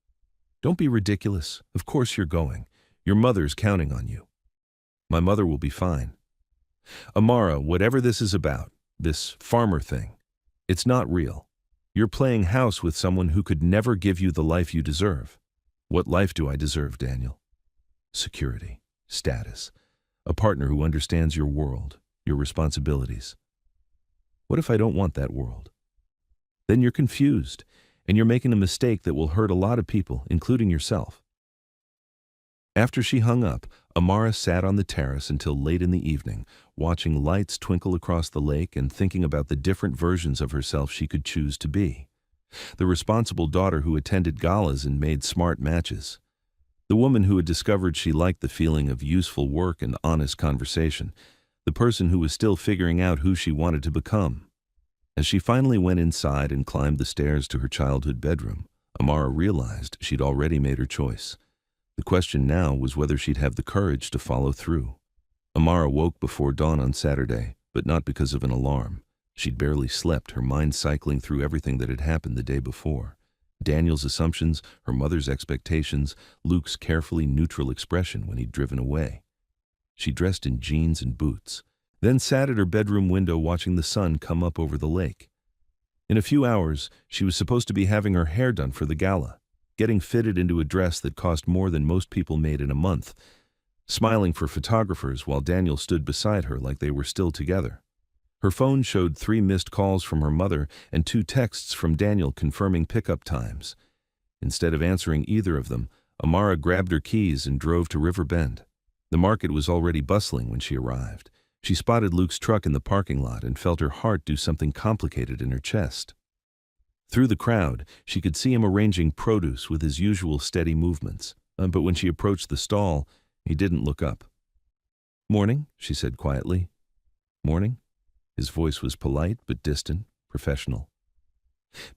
"Don't be ridiculous. Of course you're going. Your mother's counting on you." "My mother will be fine." "Amara, whatever this is about, this farmer thing, it's not real. You're playing house with someone who could never give you the life you deserve." "What life do I deserve, Daniel?" "Security, status, a partner who understands your world, your responsibilities." "What if I don't want that world?" "Then you're confused, and you're making a mistake that will hurt a lot of people, including yourself." After she hung up, Amara sat on the terrace until late in the evening, watching lights twinkle across the lake and thinking about the different versions of herself she could choose to be. The responsible daughter who attended galas and made smart matches. The woman who had discovered she liked the feeling of useful work and honest conversation. The person who was still figuring out who she wanted to become. As she finally went inside and climbed the stairs to her childhood bedroom, Amara realized she'd already made her choice. The question now was whether she'd have the courage to follow through. Amara woke before dawn on Saturday, but not because of an alarm. She'd barely slept, her mind cycling through everything that had happened the day before. Daniel's assumptions, her mother's expectations, Luke's carefully neutral expression when he'd driven away. She dressed in jeans and boots, then sat at her bedroom window watching the sun come up over the lake. In a few hours, she was supposed to be having her hair done for the gala, getting fitted into a dress that cost more than most people made in a month, smiling for photographers while Daniel stood beside her like they were still together. Her phone showed 3 missed calls from her mother and 2 texts from Daniel confirming pickup times. Instead of answering either of them, Amara grabbed her keys and drove to River Bend. The market was already bustling when she arrived. She spotted Luke's truck in the parking lot and felt her heart do something complicated in her chest. Through the crowd, she could see him arranging produce with his usual steady movements, but when she approached the stall, he didn't look up. "Morning," she said quietly. "Morning." His voice was polite but distant, professional.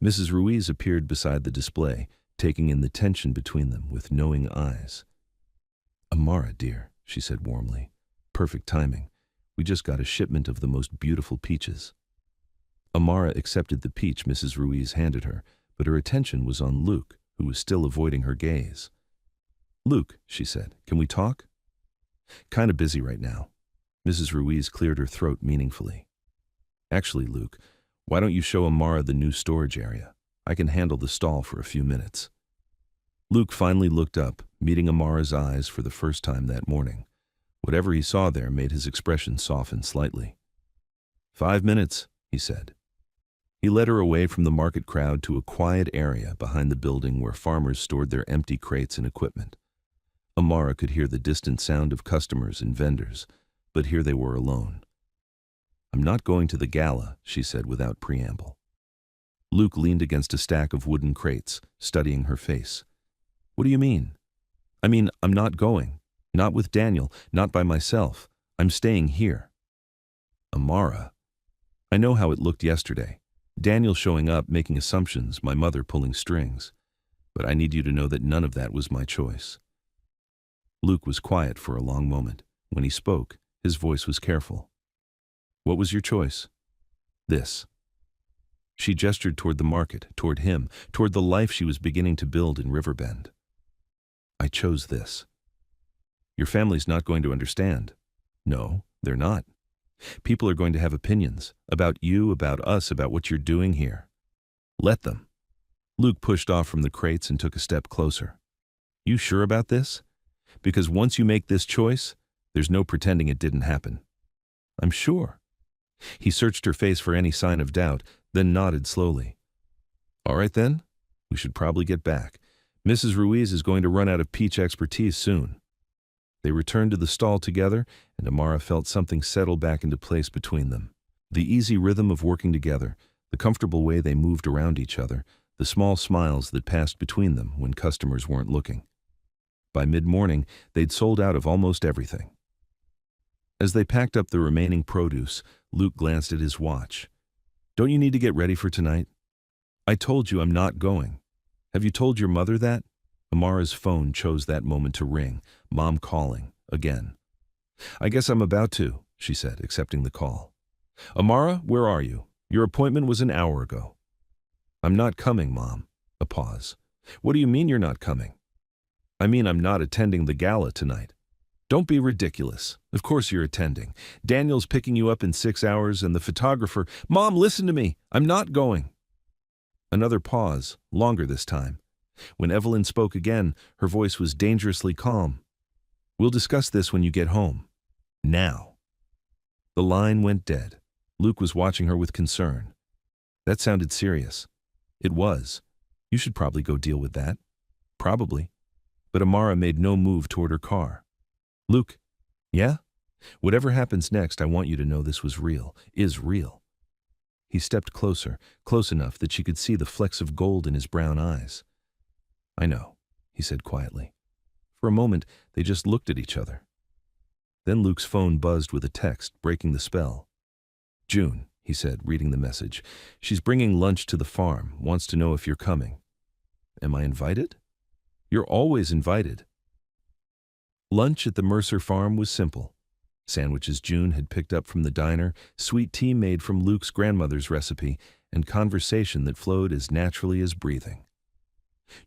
Mrs. Ruiz appeared beside the display, taking in the tension between them with knowing eyes. "Amara, dear," she said warmly. "Perfect timing. We just got a shipment of the most beautiful peaches." Amara accepted the peach Mrs. Ruiz handed her, but her attention was on Luke, who was still avoiding her gaze. "Luke," she said, "can we talk?" "Kinda busy right now." Mrs. Ruiz cleared her throat meaningfully. "Actually, Luke, why don't you show Amara the new storage area? I can handle the stall for a few minutes." Luke finally looked up, meeting Amara's eyes for the first time that morning. Whatever he saw there made his expression soften slightly. "5 minutes," he said. He led her away from the market crowd to a quiet area behind the building where farmers stored their empty crates and equipment. Amara could hear the distant sound of customers and vendors, but here they were alone. "I'm not going to the gala," she said without preamble. Luke leaned against a stack of wooden crates, studying her face. "What do you mean?" "I mean, I'm not going. Not with Daniel, not by myself. I'm staying here." "Amara, I know how it looked yesterday. Daniel showing up, making assumptions, my mother pulling strings. But I need you to know that none of that was my choice." Luke was quiet for a long moment. When he spoke, his voice was careful. "What was your choice?" "This." She gestured toward the market, toward him, toward the life she was beginning to build in River Bend. "I chose this." "Your family's not going to understand." "No, they're not. People are going to have opinions about you, about us, about what you're doing here. Let them." Luke pushed off from the crates and took a step closer. "You sure about this? Because once you make this choice, there's no pretending it didn't happen." "I'm sure." He searched her face for any sign of doubt, then nodded slowly. "All right then, we should probably get back. Mrs. Ruiz is going to run out of peach expertise soon." They returned to the stall together, and Amara felt something settle back into place between them. The easy rhythm of working together, the comfortable way they moved around each other, the small smiles that passed between them when customers weren't looking. By mid-morning, they'd sold out of almost everything. As they packed up the remaining produce, Luke glanced at his watch. "Don't you need to get ready for tonight?" "I told you I'm not going." "Have you told your mother that?" Amara's phone chose that moment to ring, Mom calling, again. "I guess I'm about to," she said, accepting the call. "Amara, where are you? Your appointment was an hour ago." "I'm not coming, Mom." A pause. "What do you mean you're not coming?" "I mean I'm not attending the gala tonight." "Don't be ridiculous. Of course you're attending. Daniel's picking you up in 6 hours and the photographer—" "Mom, listen to me. I'm not going." Another pause, longer this time. When Evelyn spoke again, her voice was dangerously calm. "We'll discuss this when you get home. Now." The line went dead. Luke was watching her with concern. That sounded serious. It was. You should probably go deal with that. Probably. But Amara made no move toward her car. "Luke." "Yeah? Whatever happens next, I want you to know this was real, is real." He stepped closer, close enough that she could see the flecks of gold in his brown eyes. "I know," he said quietly. For a moment, they just looked at each other. Then Luke's phone buzzed with a text, breaking the spell. "June," he said, reading the message. "She's bringing lunch to the farm, wants to know if you're coming." "Am I invited?" "You're always invited." Lunch at the Mercer farm was simple. Sandwiches June had picked up from the diner, sweet tea made from Luke's grandmother's recipe, and conversation that flowed as naturally as breathing.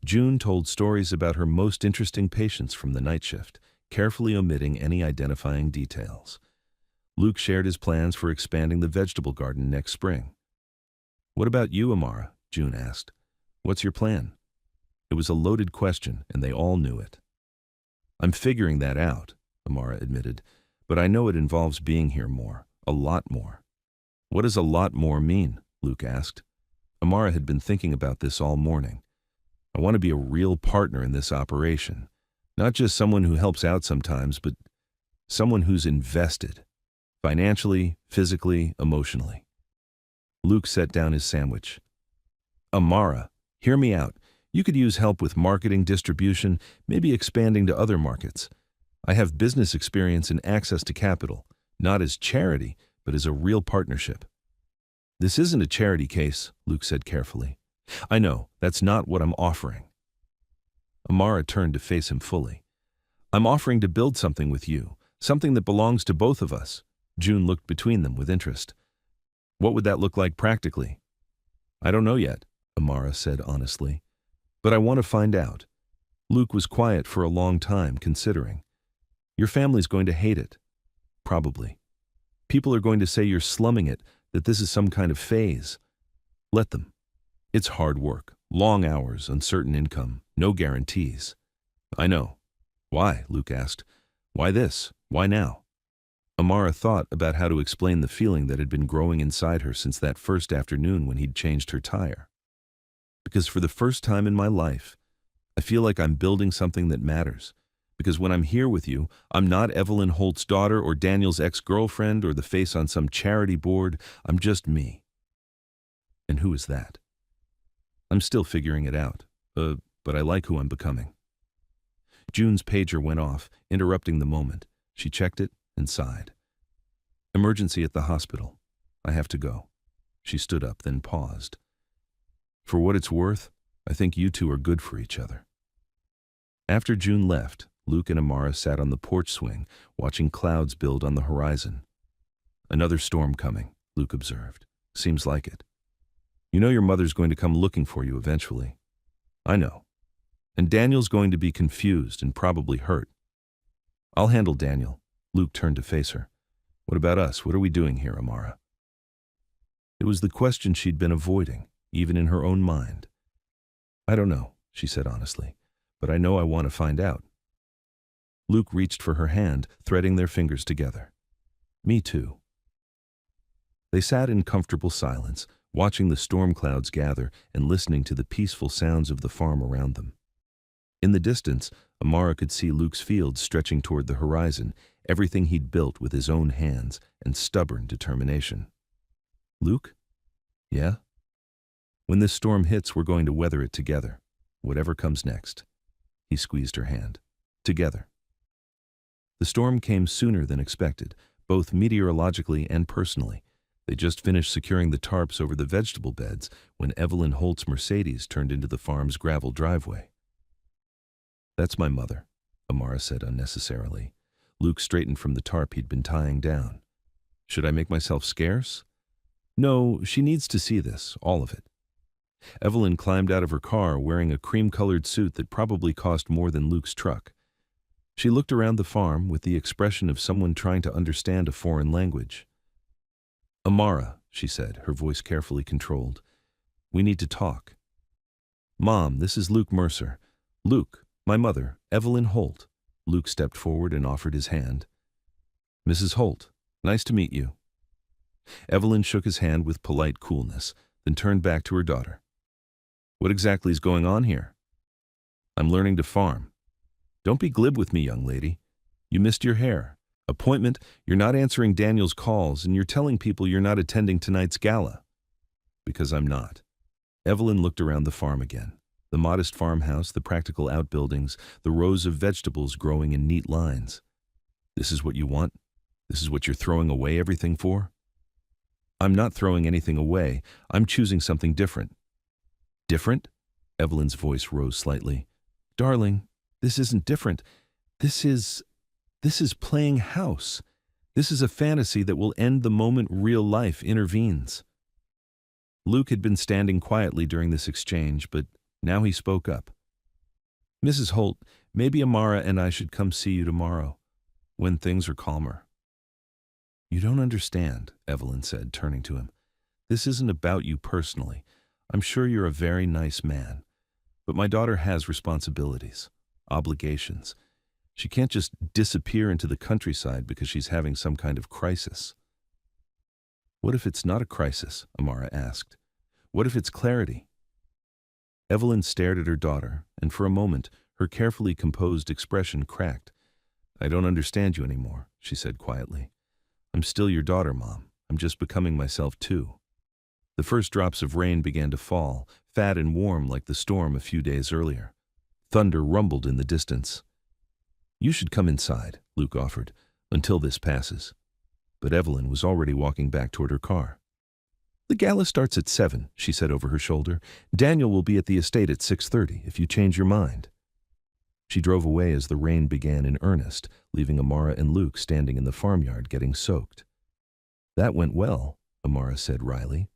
June told stories about her most interesting patients from the night shift, carefully omitting any identifying details. Luke shared his plans for expanding the vegetable garden next spring. "What about you, Amara?" June asked. "What's your plan?" It was a loaded question, and they all knew it. "I'm figuring that out," Amara admitted, "but I know it involves being here more, a lot more." "What does a lot more mean?" Luke asked. Amara had been thinking about this all morning. "I I want to be a real partner in this operation. Not just someone who helps out sometimes, but someone who's invested. Financially, physically, emotionally. Luke set down his sandwich. Amara, hear me out. You could use help with marketing, distribution, maybe expanding to other markets. I have business experience and access to capital, not as charity, but as a real partnership. This isn't a charity case, Luke said carefully. I know, that's not what I'm offering. Amara turned to face him fully. I'm offering to build something with you, something that belongs to both of us. June looked between them with interest. What would that look like practically? I don't know yet, Amara said honestly. But I want to find out. Luke was quiet for a long time, considering. Your family's going to hate it. Probably. People are going to say you're slumming it, that this is some kind of phase. Let them. It's hard work, long hours, uncertain income, no guarantees. I know. Why? Luke asked. Why this? Why now? Amara thought about how to explain the feeling that had been growing inside her since that first afternoon when he'd changed her tire. Because for the first time in my life, I feel like I'm building something that matters. Because when I'm here with you, I'm not Evelyn Holt's daughter or Daniel's ex-girlfriend or the face on some charity board. I'm just me. And who is that? I'm still figuring it out, but I like who I'm becoming. June's pager went off, interrupting the moment. She checked it and sighed. Emergency at the hospital. I have to go. She stood up, then paused. For what it's worth, I think you two are good for each other. After June left, Luke and Amara sat on the porch swing, watching clouds build on the horizon. Another storm coming, Luke observed. Seems like it. You know your mother's going to come looking for you eventually. I know. And Daniel's going to be confused and probably hurt. I'll handle Daniel. Luke turned to face her. What about us? What are we doing here, Amara? It was the question she'd been avoiding, even in her own mind. I don't know, she said honestly, but I know I want to find out. Luke reached for her hand, threading their fingers together. Me too. They sat in comfortable silence, watching the storm clouds gather and listening to the peaceful sounds of the farm around them. In the distance, Amara could see Luke's fields stretching toward the horizon, everything he'd built with his own hands and stubborn determination. Luke? Yeah? When this storm hits, we're going to weather it together, whatever comes next. He squeezed her hand. Together. The storm came sooner than expected, both meteorologically and personally. They just finished securing the tarps over the vegetable beds when Evelyn Holt's Mercedes turned into the farm's gravel driveway. That's my mother, Amara said unnecessarily. Luke straightened from the tarp he'd been tying down. Should I make myself scarce? No, she needs to see this, all of it. Evelyn climbed out of her car wearing a cream-colored suit that probably cost more than Luke's truck. She looked around the farm with the expression of someone trying to understand a foreign language. Amara, she said, her voice carefully controlled. We need to talk. Mom, this is Luke Mercer. Luke, my mother, Evelyn Holt. Luke stepped forward and offered his hand. Mrs. Holt, nice to meet you. Evelyn shook his hand with polite coolness, then turned back to her daughter. What exactly is going on here? I'm learning to farm. Don't be glib with me, young lady. You missed your hair. Appointment, you're not answering Daniel's calls, and you're telling people you're not attending tonight's gala. Because I'm not. Evelyn looked around the farm again. The modest farmhouse, the practical outbuildings, the rows of vegetables growing in neat lines. This is what you want? This is what you're throwing away everything for? I'm not throwing anything away. I'm choosing something different. Different? Evelyn's voice rose slightly. Darling, this isn't different. This is playing house. This is a fantasy that will end the moment real life intervenes. Luke had been standing quietly during this exchange, but now he spoke up. Mrs. Holt, maybe Amara and I should come see you tomorrow, when things are calmer. You don't understand, Evelyn said, turning to him. This isn't about you personally. I'm sure you're a very nice man. But my daughter has responsibilities, obligations. She can't just disappear into the countryside because she's having some kind of crisis. What if it's not a crisis? Amara asked. What if it's clarity? Evelyn stared at her daughter, and for a moment, her carefully composed expression cracked. "I don't understand you anymore," she said quietly. "I'm still your daughter, Mom. I'm just becoming myself too." The first drops of rain began to fall, fat and warm like the storm a few days earlier. Thunder rumbled in the distance. "You should come inside," Luke offered, "until this passes." But Evelyn was already walking back toward her car. "The gala starts at 7, she said over her shoulder. "Daniel will be at the estate at 6:30, if you change your mind." She drove away as the rain began in earnest, leaving Amara and Luke standing in the farmyard getting soaked. "That went well," Amara said wryly.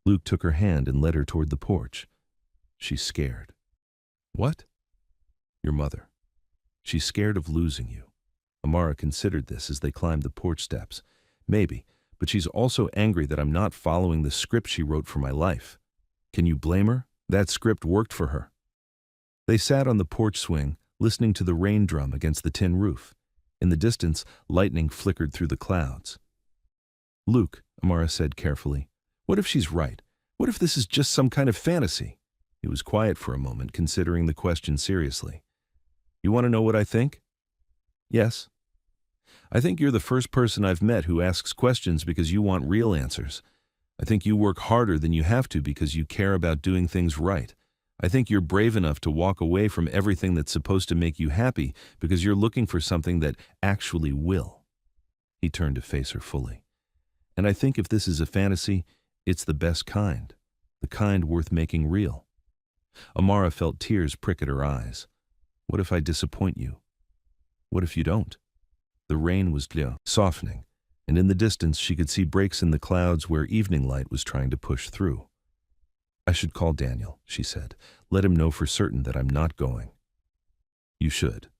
Luke took her hand and led her toward the porch. "She's scared." "What?" "Your mother. She's scared of losing you." Amara considered this as they climbed the porch steps. "Maybe, but she's also angry that I'm not following the script she wrote for my life. Can you blame her? That script worked for her." They sat on the porch swing, listening to the rain drum against the tin roof. In the distance, lightning flickered through the clouds. "Luke," Amara said carefully, "what if she's right? What if this is just some kind of fantasy?" He was quiet for a moment, considering the question seriously. "You want to know what I think?" "Yes." "I think you're the first person I've met who asks questions because you want real answers. I think you work harder than you have to because you care about doing things right. I think you're brave enough to walk away from everything that's supposed to make you happy because you're looking for something that actually will." He turned to face her fully. "And I think if this is a fantasy, it's the best kind, the kind worth making real." Amara felt tears prick at her eyes. "What if I disappoint you? What if you don't?" The rain was softening, and in the distance she could see breaks in the clouds where evening light was trying to push through. "I should call Daniel," she said. "Let him know for certain that I'm not going." "You should."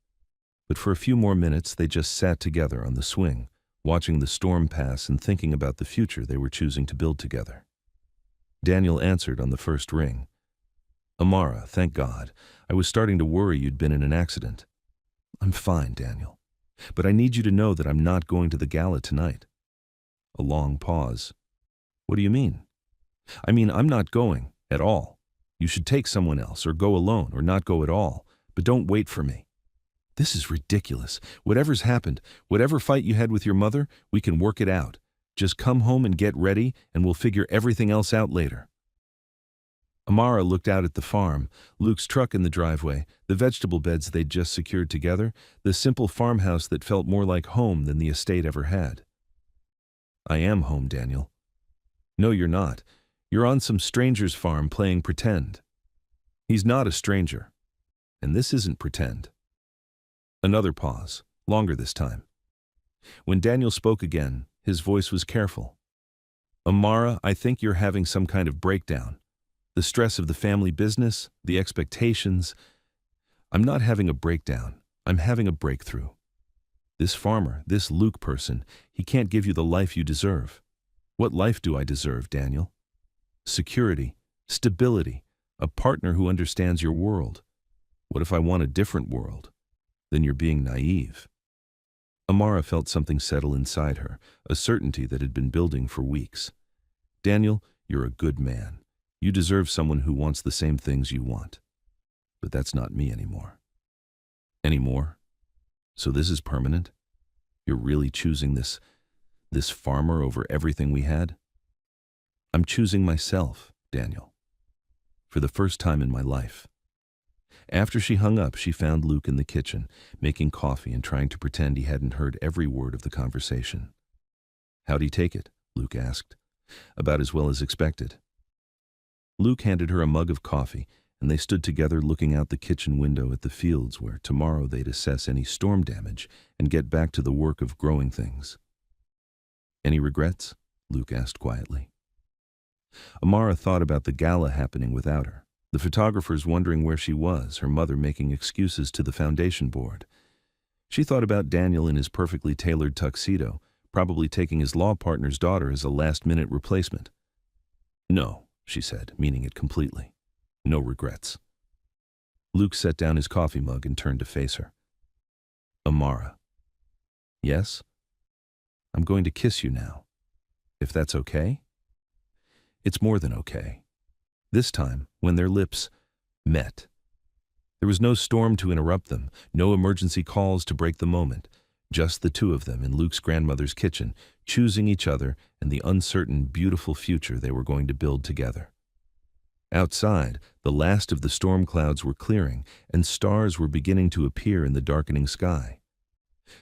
But for a few more minutes they just sat together on the swing, watching the storm pass and thinking about the future they were choosing to build together. Daniel answered on the first ring. "Amara, thank God. I was starting to worry you'd been in an accident." "I'm fine, Daniel. But I need you to know that I'm not going to the gala tonight." A long pause. "What do you mean?" "I mean, I'm not going, at all. You should take someone else, or go alone, or not go at all. But don't wait for me." "This is ridiculous. Whatever's happened, whatever fight you had with your mother, we can work it out. Just come home and get ready, and we'll figure everything else out later." Amara looked out at the farm, Luke's truck in the driveway, the vegetable beds they'd just secured together, the simple farmhouse that felt more like home than the estate ever had. "I am home, Daniel." "No, you're not. You're on some stranger's farm playing pretend." "He's not a stranger. And this isn't pretend." Another pause, longer this time. When Daniel spoke again, his voice was careful. "Amara, I think you're having some kind of breakdown. The stress of the family business, the expectations. I'm not having a breakdown. I'm having a breakthrough. This farmer, this Luke person, he can't give you the life you deserve." "What life do I deserve, Daniel?" "Security, stability, a partner who understands your world." "What if I want a different world?" "Then you're being naive." Amara felt something settle inside her, a certainty that had been building for weeks. "Daniel, you're a good man. You deserve someone who wants the same things you want. But that's not me anymore." "Anymore? So this is permanent? You're really choosing this farmer over everything we had?" "I'm choosing myself, Daniel. For the first time in my life." After she hung up, she found Luke in the kitchen, making coffee and trying to pretend he hadn't heard every word of the conversation. "How'd he take it?" Luke asked. "About as well as expected." Luke handed her a mug of coffee, and they stood together looking out the kitchen window at the fields where tomorrow they'd assess any storm damage and get back to the work of growing things. "Any regrets?" Luke asked quietly. Amara thought about the gala happening without her, the photographers wondering where she was, her mother making excuses to the foundation board. She thought about Daniel in his perfectly tailored tuxedo, probably taking his law partner's daughter as a last-minute replacement. "No," she said, meaning it completely. "No regrets." Luke set down his coffee mug and turned to face her. "Amara." "Yes?" "I'm going to kiss you now. If that's okay?" "It's more than okay." This time, when their lips met. There was no storm to interrupt them, no emergency calls to break the moment, just the two of them in Luke's grandmother's kitchen, choosing each other and the uncertain, beautiful future they were going to build together. Outside, the last of the storm clouds were clearing, and stars were beginning to appear in the darkening sky.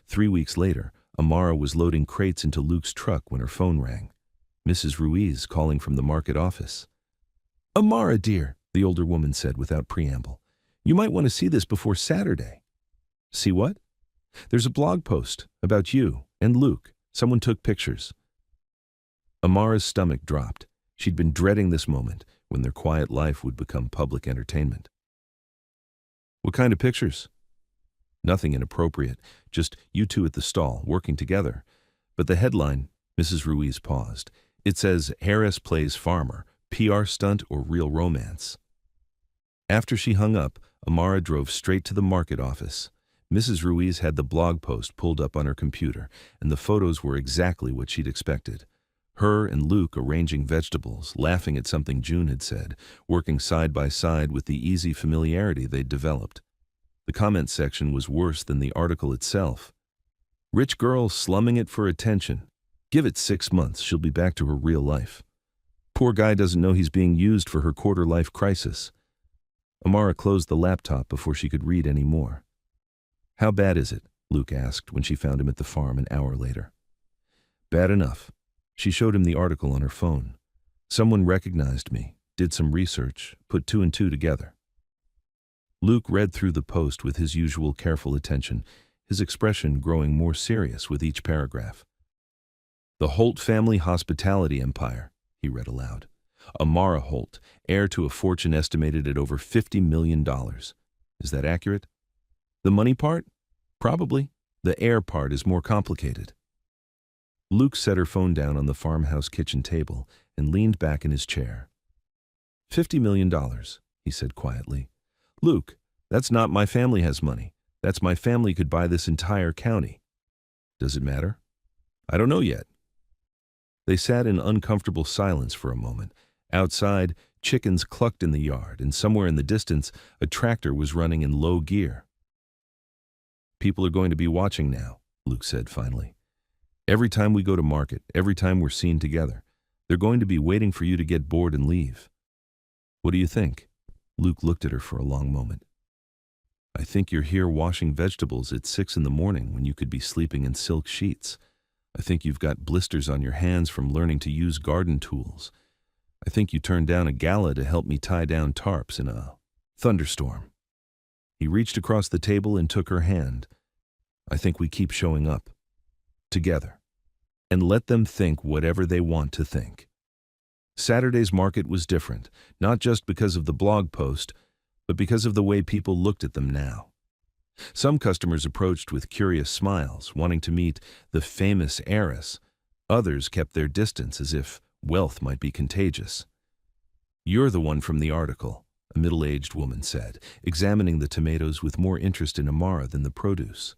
3 weeks later, Amara was loading crates into Luke's truck when her phone rang. Mrs. Ruiz calling from the market office. "Amara, dear," the older woman said without preamble, "you might want to see this before Saturday." "See what?" "There's a blog post about you and Luke. Someone took pictures." Amara's stomach dropped. She'd been dreading this moment when their quiet life would become public entertainment. "What kind of pictures?" "Nothing inappropriate, just you two at the stall, working together. But the headline," Mrs. Ruiz paused, "it says, 'Heiress plays farmer, PR stunt or real romance.'" After she hung up, Amara drove straight to the market office. Mrs. Ruiz had the blog post pulled up on her computer, and the photos were exactly what she'd expected. Her and Luke arranging vegetables, laughing at something June had said, working side by side with the easy familiarity they'd developed. The comment section was worse than the article itself. "Rich girl slumming it for attention. Give it 6 months, she'll be back to her real life. Poor guy doesn't know he's being used for her quarter-life crisis." Amara closed the laptop before she could read any more. "How bad is it?" Luke asked when she found him at the farm an hour later. "Bad enough." She showed him the article on her phone. "Someone recognized me, did some research, put 2 and 2 together." Luke read through the post with his usual careful attention, his expression growing more serious with each paragraph. "The Holt family hospitality empire," he read aloud. "Amara Holt, heir to a fortune estimated at over $50 million. Is that accurate? The money part? Probably. The heir part is more complicated." Luke set her phone down on the farmhouse kitchen table and leaned back in his chair. $50 million, he said quietly. "Luke, that's not my family has money. That's my family could buy this entire county." "Does it matter?" "I don't know yet." They sat in uncomfortable silence for a moment. Outside, chickens clucked in the yard, and somewhere in the distance, a tractor was running in low gear. "People are going to be watching now," Luke said finally. "Every time we go to market, every time we're seen together, they're going to be waiting for you to get bored and leave." "What do you think?" Luke looked at her for a long moment. "I think you're here washing vegetables at 6 in the morning when you could be sleeping in silk sheets. I think you've got blisters on your hands from learning to use garden tools. I think you turned down a gala to help me tie down tarps in a thunderstorm." He reached across the table and took her hand. "I think we keep showing up. Together. And let them think whatever they want to think." Saturday's market was different, not just because of the blog post, but because of the way people looked at them now. Some customers approached with curious smiles, wanting to meet the famous heiress. Others kept their distance as if wealth might be contagious. "You're the one from the article," a middle-aged woman said, examining the tomatoes with more interest in Amara than the produce.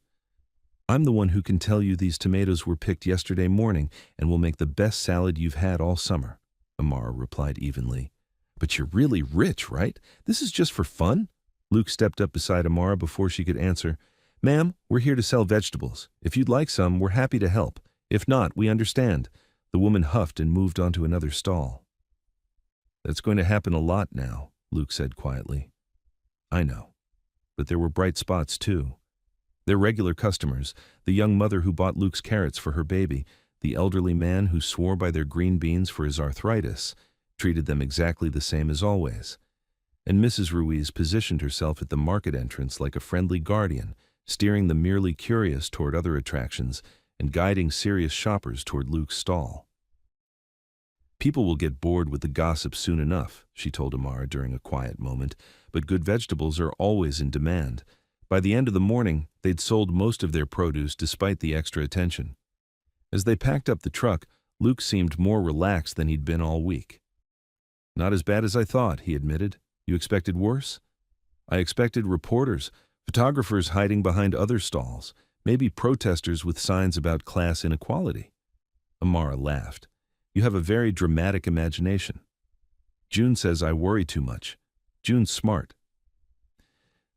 "I'm the one who can tell you these tomatoes were picked yesterday morning and will make the best salad you've had all summer," Amara replied evenly. "But you're really rich, right? This is just for fun?" Luke stepped up beside Amara before she could answer. "Ma'am, we're here to sell vegetables. If you'd like some, we're happy to help. If not, we understand." The woman huffed and moved on to another stall. "That's going to happen a lot now," Luke said quietly. "I know. But there were bright spots, too. Their regular customers, the young mother who bought Luke's carrots for her baby, the elderly man who swore by their green beans for his arthritis, treated them exactly the same as always. And Mrs. Ruiz positioned herself at the market entrance like a friendly guardian, steering the merely curious toward other attractions and guiding serious shoppers toward Luke's stall. "People will get bored with the gossip soon enough," she told Amara during a quiet moment, "but good vegetables are always in demand." By the end of the morning, they'd sold most of their produce despite the extra attention. As they packed up the truck, Luke seemed more relaxed than he'd been all week. "Not as bad as I thought," he admitted. "You expected worse?" "I expected reporters, photographers hiding behind other stalls, maybe protesters with signs about class inequality." Amara laughed. "You have a very dramatic imagination." "June says I worry too much. June's smart.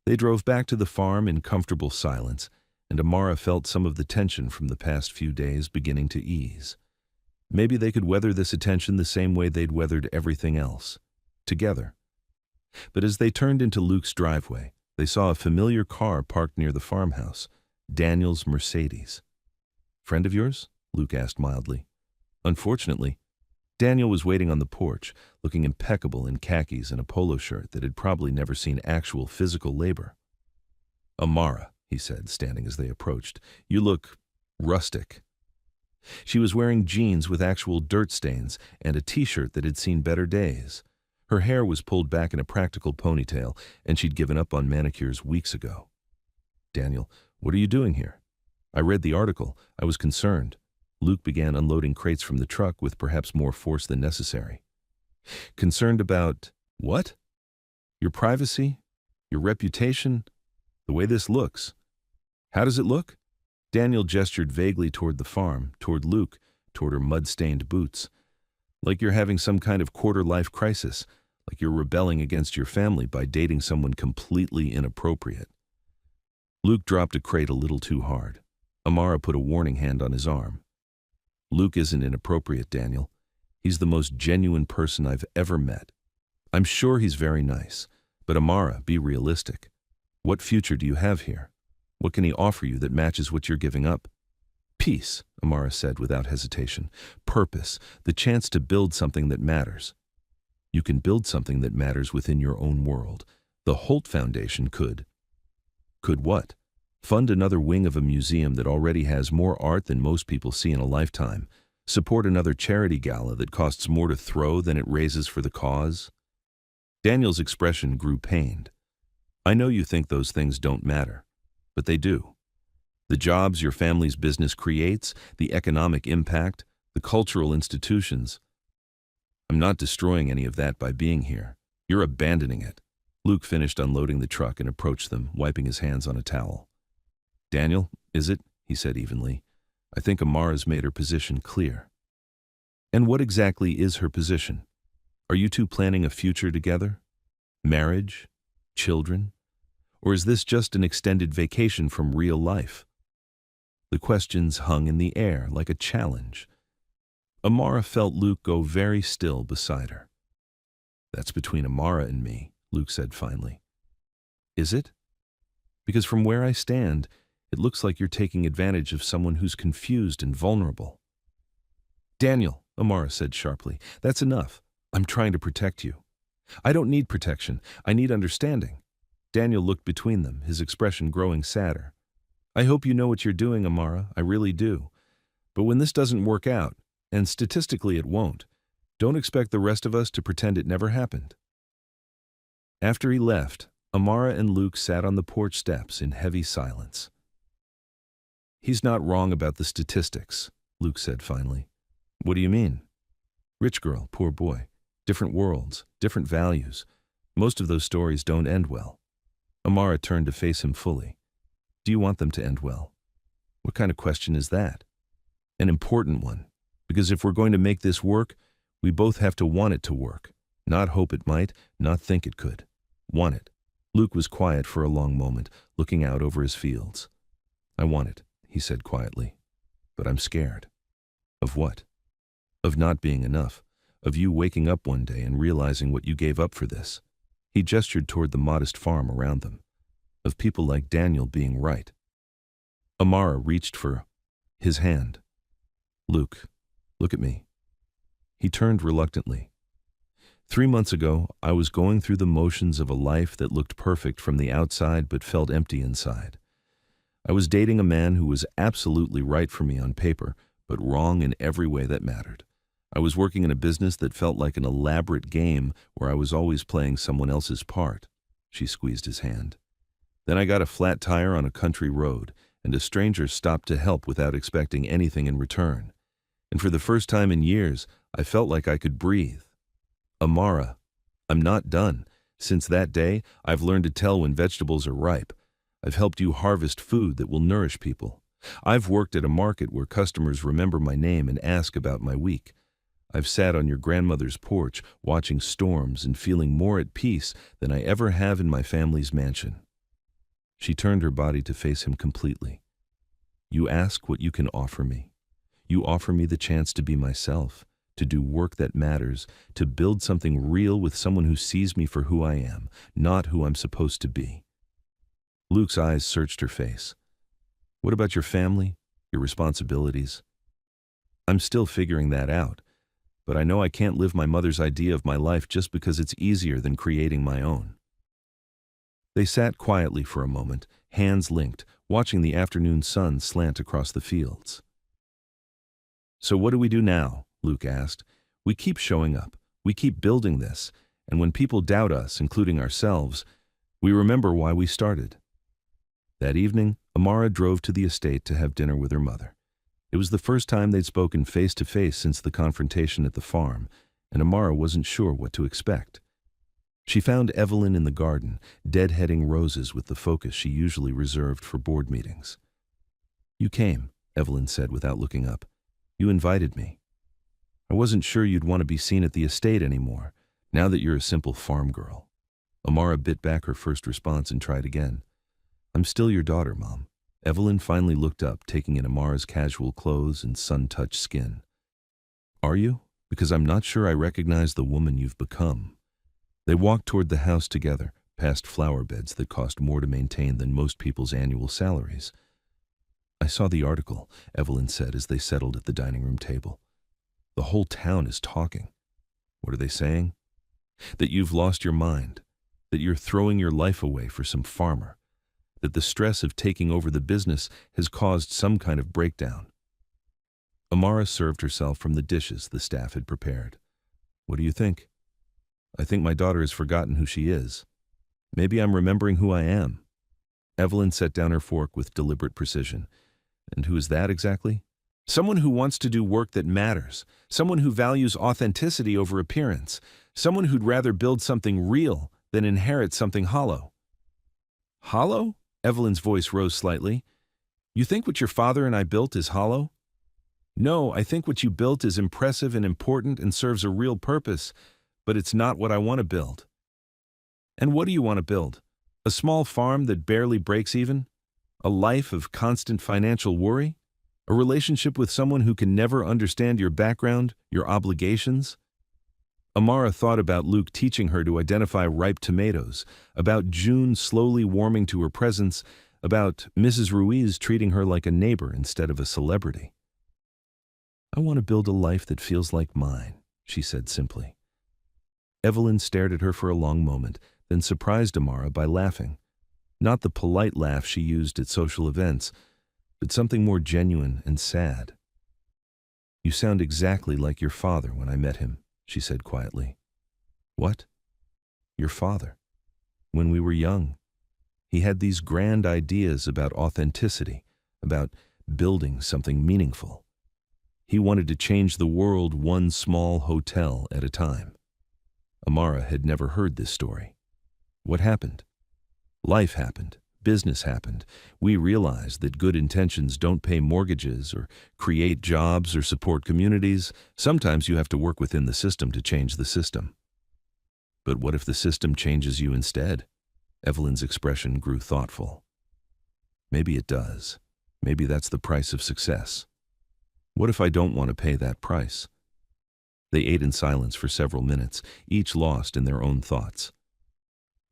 They drove back to the farm in comfortable silence, and Amara felt some of the tension from the past few days beginning to ease. Maybe they could weather this attention the same way they'd weathered everything else, together. But as they turned into Luke's driveway, they saw a familiar car parked near the farmhouse, Daniel's Mercedes. "Friend of yours?" Luke asked mildly. Unfortunately, Daniel was waiting on the porch, looking impeccable in khakis and a polo shirt that had probably never seen actual physical labor. "Amara," he said, standing as they approached, "you look rustic." She was wearing jeans with actual dirt stains and a t-shirt that had seen better days. Her hair was pulled back in a practical ponytail, and she'd given up on manicures weeks ago. "Daniel, what are you doing here?" "I read the article. I was concerned." Luke began unloading crates from the truck with perhaps more force than necessary. "Concerned about what?" "Your privacy, your reputation, the way this looks." "How does it look?" Daniel gestured vaguely toward the farm, toward Luke, toward her mud-stained boots. "Like you're having some kind of quarter-life crisis, like you're rebelling against your family by dating someone completely inappropriate." Luke dropped a crate a little too hard. Amara put a warning hand on his arm. "Luke isn't inappropriate, Daniel. He's the most genuine person I've ever met. I'm sure he's very nice, but Amara, be realistic. What future do you have here? What can he offer you that matches what you're giving up?" "Peace," Amara said without hesitation. "Purpose, the chance to build something that matters." "You can build something that matters within your own world. The Holt Foundation could." "Could what?" "Fund another wing of a museum that already has more art than most people see in a lifetime. Support another charity gala that costs more to throw than it raises for the cause." Daniel's expression grew pained. "I know you think those things don't matter, but they do. The jobs your family's business creates, the economic impact, the cultural institutions. I'm not destroying any of that by being here. You're abandoning it." Luke finished unloading the truck and approached them, wiping his hands on a towel. "Daniel, is it?" he said evenly. "I think Amara's made her position clear." "And what exactly is her position? Are you two planning a future together? Marriage? Children? Or is this just an extended vacation from real life?" The questions hung in the air like a challenge. Amara felt Luke go very still beside her. "That's between Amara and me," Luke said finally. "Is it? Because from where I stand, it looks like you're taking advantage of someone who's confused and vulnerable." "Daniel," Amara said sharply, "that's enough. I'm trying to protect you." "I don't need protection. I need understanding." Daniel looked between them, his expression growing sadder. "I hope you know what you're doing, Amara. I really do. But when this doesn't work out, and statistically it won't, don't expect the rest of us to pretend it never happened." After he left, Amara and Luke sat on the porch steps in heavy silence. "He's not wrong about the statistics," Luke said finally. "What do you mean?" "Rich girl, poor boy. Different worlds, different values. Most of those stories don't end well." Amara turned to face him fully. "Do you want them to end well?" "What kind of question is that?" "An important one. Because if we're going to make this work, we both have to want it to work. Not hope it might, not think it could. Want it." Luke was quiet for a long moment, looking out over his fields. "I want it," he said quietly. "But I'm scared." "Of what?" "Of not being enough. Of you waking up one day and realizing what you gave up for this." He gestured toward the modest farm around them. "Of people like Daniel being right." Amara reached for his hand. "Luke, look at me." He turned reluctantly. 3 months ago, I was going through the motions of a life that looked perfect from the outside but felt empty inside. I was dating a man who was absolutely right for me on paper, but wrong in every way that mattered. I was working in a business that felt like an elaborate game where I was always playing someone else's part. She squeezed his hand. Then I got a flat tire on a country road, and a stranger stopped to help without expecting anything in return. And for the first time in years, I felt like I could breathe. Amara, I'm not done. Since that day, I've learned to tell when vegetables are ripe. I've helped you harvest food that will nourish people. I've worked at a market where customers remember my name and ask about my week. I've sat on your grandmother's porch watching storms and feeling more at peace than I ever have in my family's mansion. She turned her body to face him completely. You ask what you can offer me. You offer me the chance to be myself, to do work that matters, to build something real with someone who sees me for who I am, not who I'm supposed to be. Luke's eyes searched her face. What about your family, your responsibilities? I'm still figuring that out, but I know I can't live my mother's idea of my life just because it's easier than creating my own. They sat quietly for a moment, hands linked, watching the afternoon sun slant across the fields. So what do we do now? Luke asked. We keep showing up. We keep building this, and when people doubt us, including ourselves, we remember why we started. That evening, Amara drove to the estate to have dinner with her mother. It was the first time they'd spoken face to face since the confrontation at the farm, and Amara wasn't sure what to expect. She found Evelyn in the garden, deadheading roses with the focus she usually reserved for board meetings. You came, Evelyn said without looking up. You invited me. I wasn't sure you'd want to be seen at the estate anymore, now that you're a simple farm girl. Amara bit back her first response and tried again. I'm still your daughter, Mom. Evelyn finally looked up, taking in Amara's casual clothes and sun-touched skin. Are you? Because I'm not sure I recognize the woman you've become. They walked toward the house together, past flower beds that cost more to maintain than most people's annual salaries. I saw the article, Evelyn said as they settled at the dining room table. The whole town is talking. What are they saying? That you've lost your mind, that you're throwing your life away for some farmer, that the stress of taking over the business has caused some kind of breakdown. Amara served herself from the dishes the staff had prepared. What do you think? I think my daughter has forgotten who she is. Maybe I'm remembering who I am. Evelyn set down her fork with deliberate precision. And who is that exactly? Someone who wants to do work that matters, someone who values authenticity over appearance, someone who'd rather build something real than inherit something hollow. Hollow? Evelyn's voice rose slightly. You think what your father and I built is hollow? No, I think what you built is impressive and important and serves a real purpose, but it's not what I want to build. And what do you want to build? A small farm that barely breaks even? A life of constant financial worry? A relationship with someone who can never understand your background, your obligations? Amara thought about Luke teaching her to identify ripe tomatoes, about June slowly warming to her presence, about Mrs. Ruiz treating her like a neighbor instead of a celebrity. I want to build a life that feels like mine, she said simply. Evelyn stared at her for a long moment, then surprised Amara by laughing. Not the polite laugh she used at social events, but something more genuine and sad. You sound exactly like your father when I met him, she said quietly. What? Your father. When we were young, he had these grand ideas about authenticity, about building something meaningful. He wanted to change the world one small hotel at a time. Amara had never heard this story. What happened? Life happened. Business happened. We realized that good intentions don't pay mortgages or create jobs or support communities. Sometimes you have to work within the system to change the system. But what if the system changes you instead? Evelyn's expression grew thoughtful. Maybe it does. Maybe that's the price of success. What if I don't want to pay that price? They ate in silence for several minutes, each lost in their own thoughts.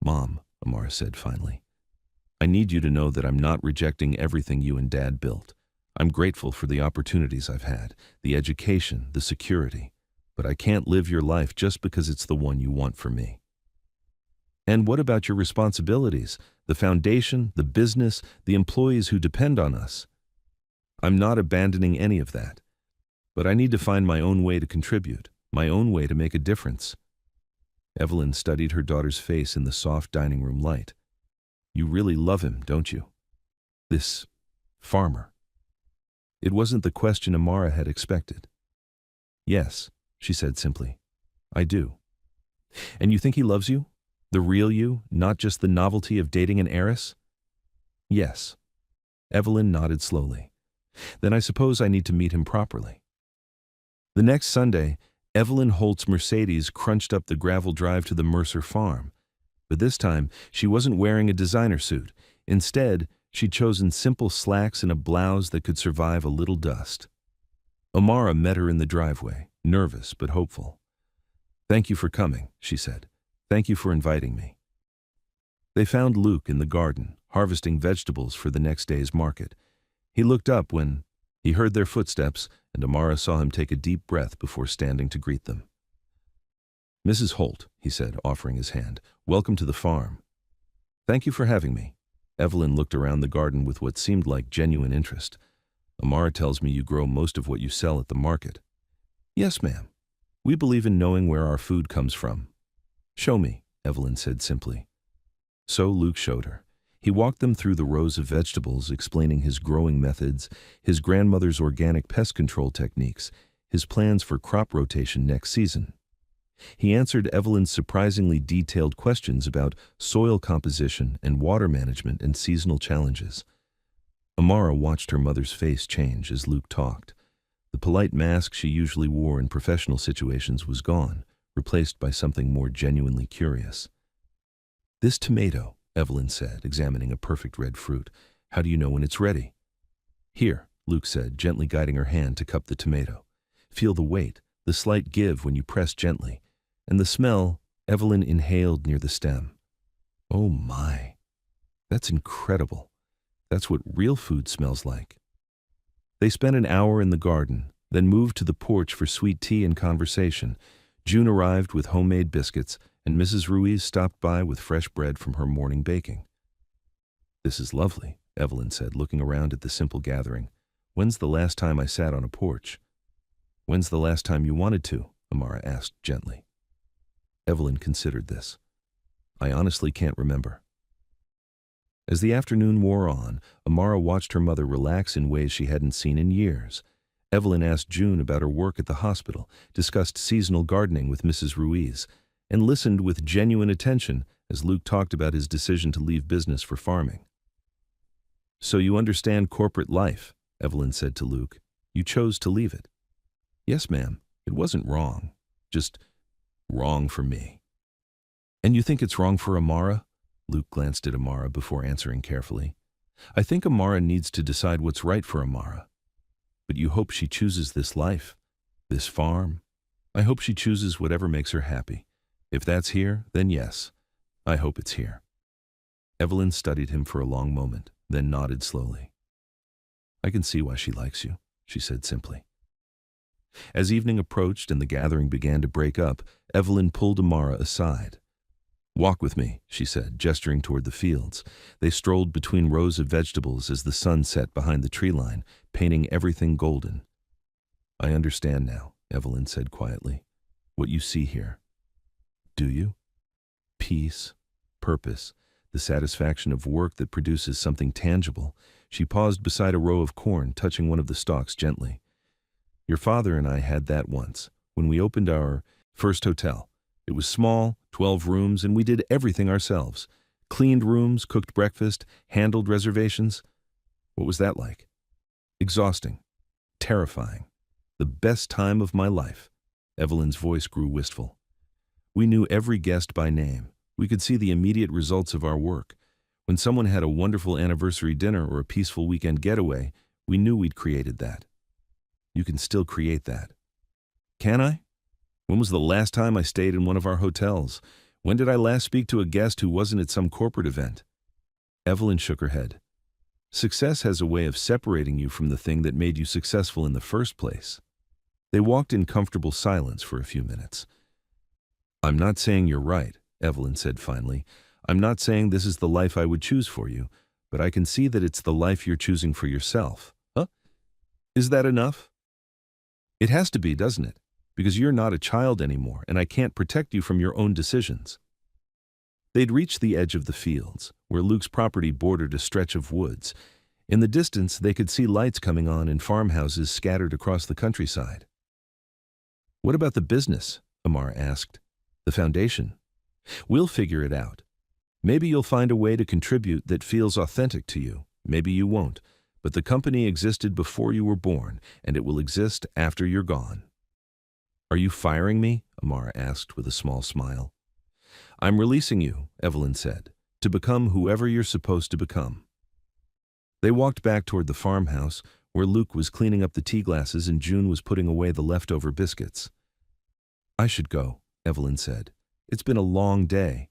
Mom, Amara said finally, I need you to know that I'm not rejecting everything you and Dad built. I'm grateful for the opportunities I've had, the education, the security, but I can't live your life just because it's the one you want for me. And what about your responsibilities, the foundation, the business, the employees who depend on us? I'm not abandoning any of that, but I need to find my own way to contribute, my own way to make a difference. Evelyn studied her daughter's face in the soft dining room light. You really love him, don't you? This farmer. It wasn't the question Amara had expected. Yes, she said simply. I do. And you think he loves you? The real you, not just the novelty of dating an heiress? Yes. Evelyn nodded slowly. Then I suppose I need to meet him properly. The next Sunday, Evelyn Holt's Mercedes crunched up the gravel drive to the Mercer farm. But this time, she wasn't wearing a designer suit. Instead, she'd chosen simple slacks and a blouse that could survive a little dust. Amara met her in the driveway, nervous but hopeful. "Thank you for coming," she said. "Thank you for inviting me." They found Luke in the garden, harvesting vegetables for the next day's market. He looked up when he heard their footsteps, and Amara saw him take a deep breath before standing to greet them. "Mrs. Holt," he said, offering his hand, "welcome to the farm." "Thank you for having me." Evelyn looked around the garden with what seemed like genuine interest. "Amara tells me you grow most of what you sell at the market." "Yes, ma'am. We believe in knowing where our food comes from." "Show me," Evelyn said simply. So Luke showed her. He walked them through the rows of vegetables, explaining his growing methods, his grandmother's organic pest control techniques, his plans for crop rotation next season. He answered Evelyn's surprisingly detailed questions about soil composition and water management and seasonal challenges. Amara watched her mother's face change as Luke talked. The polite mask she usually wore in professional situations was gone, replaced by something more genuinely curious. "This tomato," Evelyn said, examining a perfect red fruit. "How do you know when it's ready?" "Here," Luke said, gently guiding her hand to cup the tomato. "Feel the weight, the slight give when you press gently. And the smell," Evelyn inhaled near the stem. "Oh my, that's incredible. That's what real food smells like." They spent an hour in the garden, then moved to the porch for sweet tea and conversation. June arrived with homemade biscuits, and Mrs. Ruiz stopped by with fresh bread from her morning baking. "This is lovely," Evelyn said, looking around at the simple gathering. "When's the last time I sat on a porch?" "When's the last time you wanted to?" Amara asked gently. Evelyn considered this. "I honestly can't remember." As the afternoon wore on, Amara watched her mother relax in ways she hadn't seen in years. Evelyn asked June about her work at the hospital, discussed seasonal gardening with Mrs. Ruiz, and listened with genuine attention as Luke talked about his decision to leave business for farming. "So you understand corporate life," Evelyn said to Luke. "You chose to leave it." "Yes, ma'am. It wasn't wrong. Just wrong for me." "And you think it's wrong for Amara?" Luke glanced at Amara before answering carefully. "I think Amara needs to decide what's right for Amara. But you hope she chooses this life, this farm. I hope she chooses whatever makes her happy. If that's here, then yes, I hope it's here." Evelyn studied him for a long moment, then nodded slowly. "I can see why she likes you," she said simply. As evening approached and the gathering began to break up, Evelyn pulled Amara aside. "Walk with me," she said, gesturing toward the fields. They strolled between rows of vegetables as the sun set behind the tree line, painting everything golden. "I understand now," Evelyn said quietly. "What you see here. Do you? Peace, purpose, the satisfaction of work that produces something tangible." She paused beside a row of corn, touching one of the stalks gently. "Your father and I had that once, when we opened our first hotel. It was small, 12 rooms, and we did everything ourselves. Cleaned rooms, cooked breakfast, handled reservations." "What was that like?" "Exhausting. Terrifying. The best time of my life." Evelyn's voice grew wistful. "We knew every guest by name. We could see the immediate results of our work. When someone had a wonderful anniversary dinner or a peaceful weekend getaway, we knew we'd created that. You can still create that." "Can I? When was the last time I stayed in one of our hotels? When did I last speak to a guest who wasn't at some corporate event?" Evelyn shook her head. "Success has a way of separating you from the thing that made you successful in the first place." They walked in comfortable silence for a few minutes. "I'm not saying you're right," Evelyn said finally. "I'm not saying this is the life I would choose for you, but I can see that it's the life you're choosing for yourself." "Huh? Is that enough?" "It has to be, doesn't it? Because you're not a child anymore, and I can't protect you from your own decisions." They'd reached the edge of the fields, where Luke's property bordered a stretch of woods. In the distance, they could see lights coming on in farmhouses scattered across the countryside. "What about the business?" Amara asked. "The foundation?" "We'll figure it out. Maybe you'll find a way to contribute that feels authentic to you. Maybe you won't. But the company existed before you were born, and it will exist after you're gone." "Are you firing me?" Amara asked with a small smile. "I'm releasing you," Evelyn said, to become whoever you're supposed to become. They walked back toward the farmhouse, where Luke was cleaning up the tea glasses and June was putting away the leftover biscuits. "I should go," Evelyn said. "It's been a long day."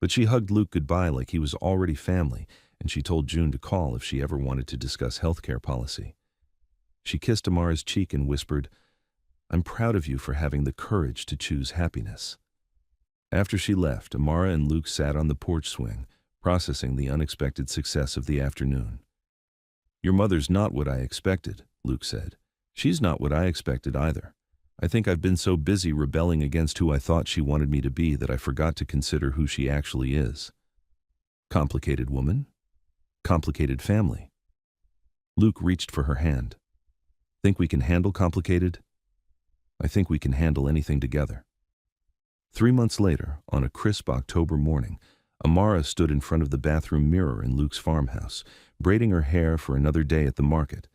But she hugged Luke goodbye like he was already family, and she told June to call if she ever wanted to discuss healthcare policy. She kissed Amara's cheek and whispered, "I'm proud of you for having the courage to choose happiness." After she left, Amara and Luke sat on the porch swing, processing the unexpected success of the afternoon. "Your mother's not what I expected," Luke said. "She's not what I expected either. I think I've been so busy rebelling against who I thought she wanted me to be that I forgot to consider who she actually is. Complicated woman, complicated family." Luke reached for her hand. "Think we can handle complicated?" "I think we can handle anything together." 3 months later, on a crisp October morning, Amara stood in front of the bathroom mirror in Luke's farmhouse, braiding her hair for another day at the market.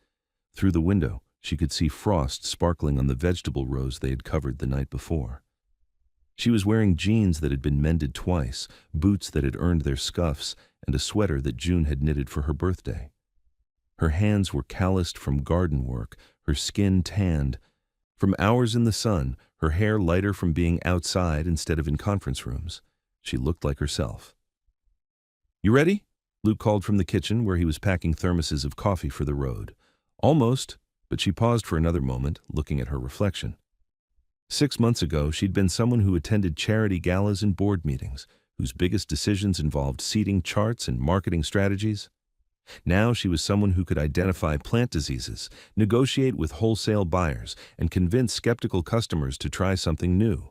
Through the window, she could see frost sparkling on the vegetable rows they had covered the night before. She was wearing jeans that had been mended twice, boots that had earned their scuffs, and a sweater that June had knitted for her birthday. Her hands were calloused from garden work, her skin tanned from hours in the sun, her hair lighter from being outside instead of in conference rooms. She looked like herself. "You ready?" Luke called from the kitchen where he was packing thermoses of coffee for the road. "Almost," but she paused for another moment, looking at her reflection. 6 months ago, she'd been someone who attended charity galas and board meetings, whose biggest decisions involved seating charts and marketing strategies. Now she was someone who could identify plant diseases, negotiate with wholesale buyers, and convince skeptical customers to try something new.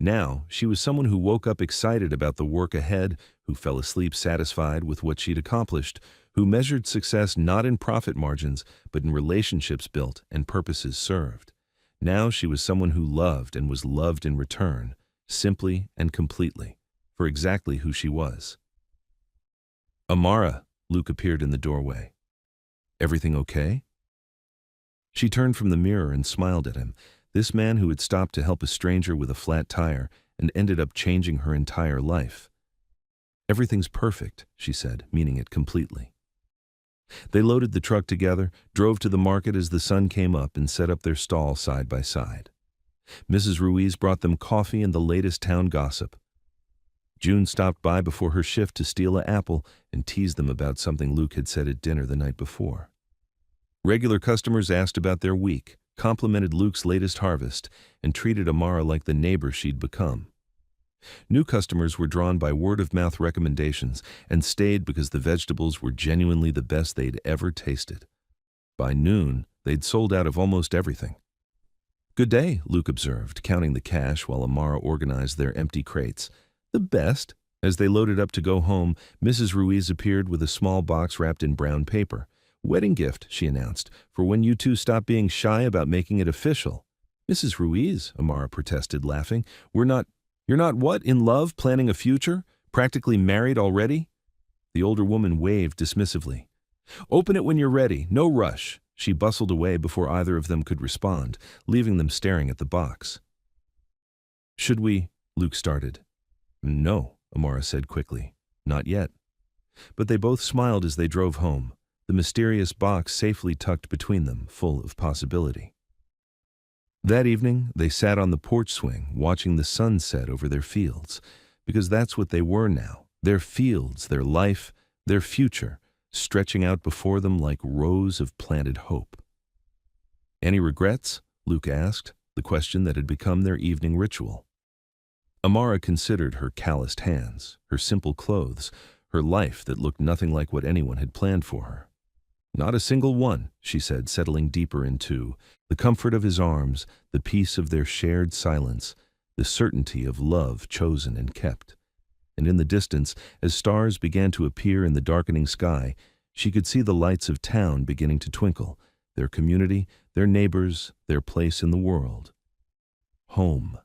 Now she was someone who woke up excited about the work ahead, who fell asleep satisfied with what she'd accomplished, who measured success not in profit margins, but in relationships built and purposes served. Now she was someone who loved and was loved in return, simply and completely, for exactly who she was. "Amara," Luke appeared in the doorway. "Everything okay?" She turned from the mirror and smiled at him, this man who had stopped to help a stranger with a flat tire and ended up changing her entire life. "Everything's perfect," she said, meaning it completely. They loaded the truck together, drove to the market as the sun came up, and set up their stall side by side. Mrs. Ruiz brought them coffee and the latest town gossip. June stopped by before her shift to steal an apple and tease them about something Luke had said at dinner the night before. Regular customers asked about their week, complimented Luke's latest harvest, and treated Amara like the neighbor she'd become. New customers were drawn by word-of-mouth recommendations and stayed because the vegetables were genuinely the best they'd ever tasted. By noon, they'd sold out of almost everything. "Good day," Luke observed, counting the cash while Amara organized their empty crates. "The best." As they loaded up to go home, Mrs. Ruiz appeared with a small box wrapped in brown paper. "Wedding gift," she announced, "for when you two stop being shy about making it official." "Mrs. Ruiz," Amara protested, laughing, "You're not what, in love, planning a future? Practically married already?" The older woman waved dismissively. "Open it when you're ready, no rush." She bustled away before either of them could respond, leaving them staring at the box. "Should we?" Luke started. "No," Amara said quickly. "Not yet." But they both smiled as they drove home, the mysterious box safely tucked between them, full of possibility. That evening, they sat on the porch swing, watching the sun set over their fields, because that's what they were now, their fields, their life, their future, stretching out before them like rows of planted hope. "Any regrets?" Luke asked, the question that had become their evening ritual. Amara considered her calloused hands, her simple clothes, her life that looked nothing like what anyone had planned for her. "Not a single one," she said, settling deeper into the comfort of his arms, the peace of their shared silence, the certainty of love chosen and kept. And in the distance, as stars began to appear in the darkening sky, she could see the lights of town beginning to twinkle, their community, their neighbors, their place in the world. Home.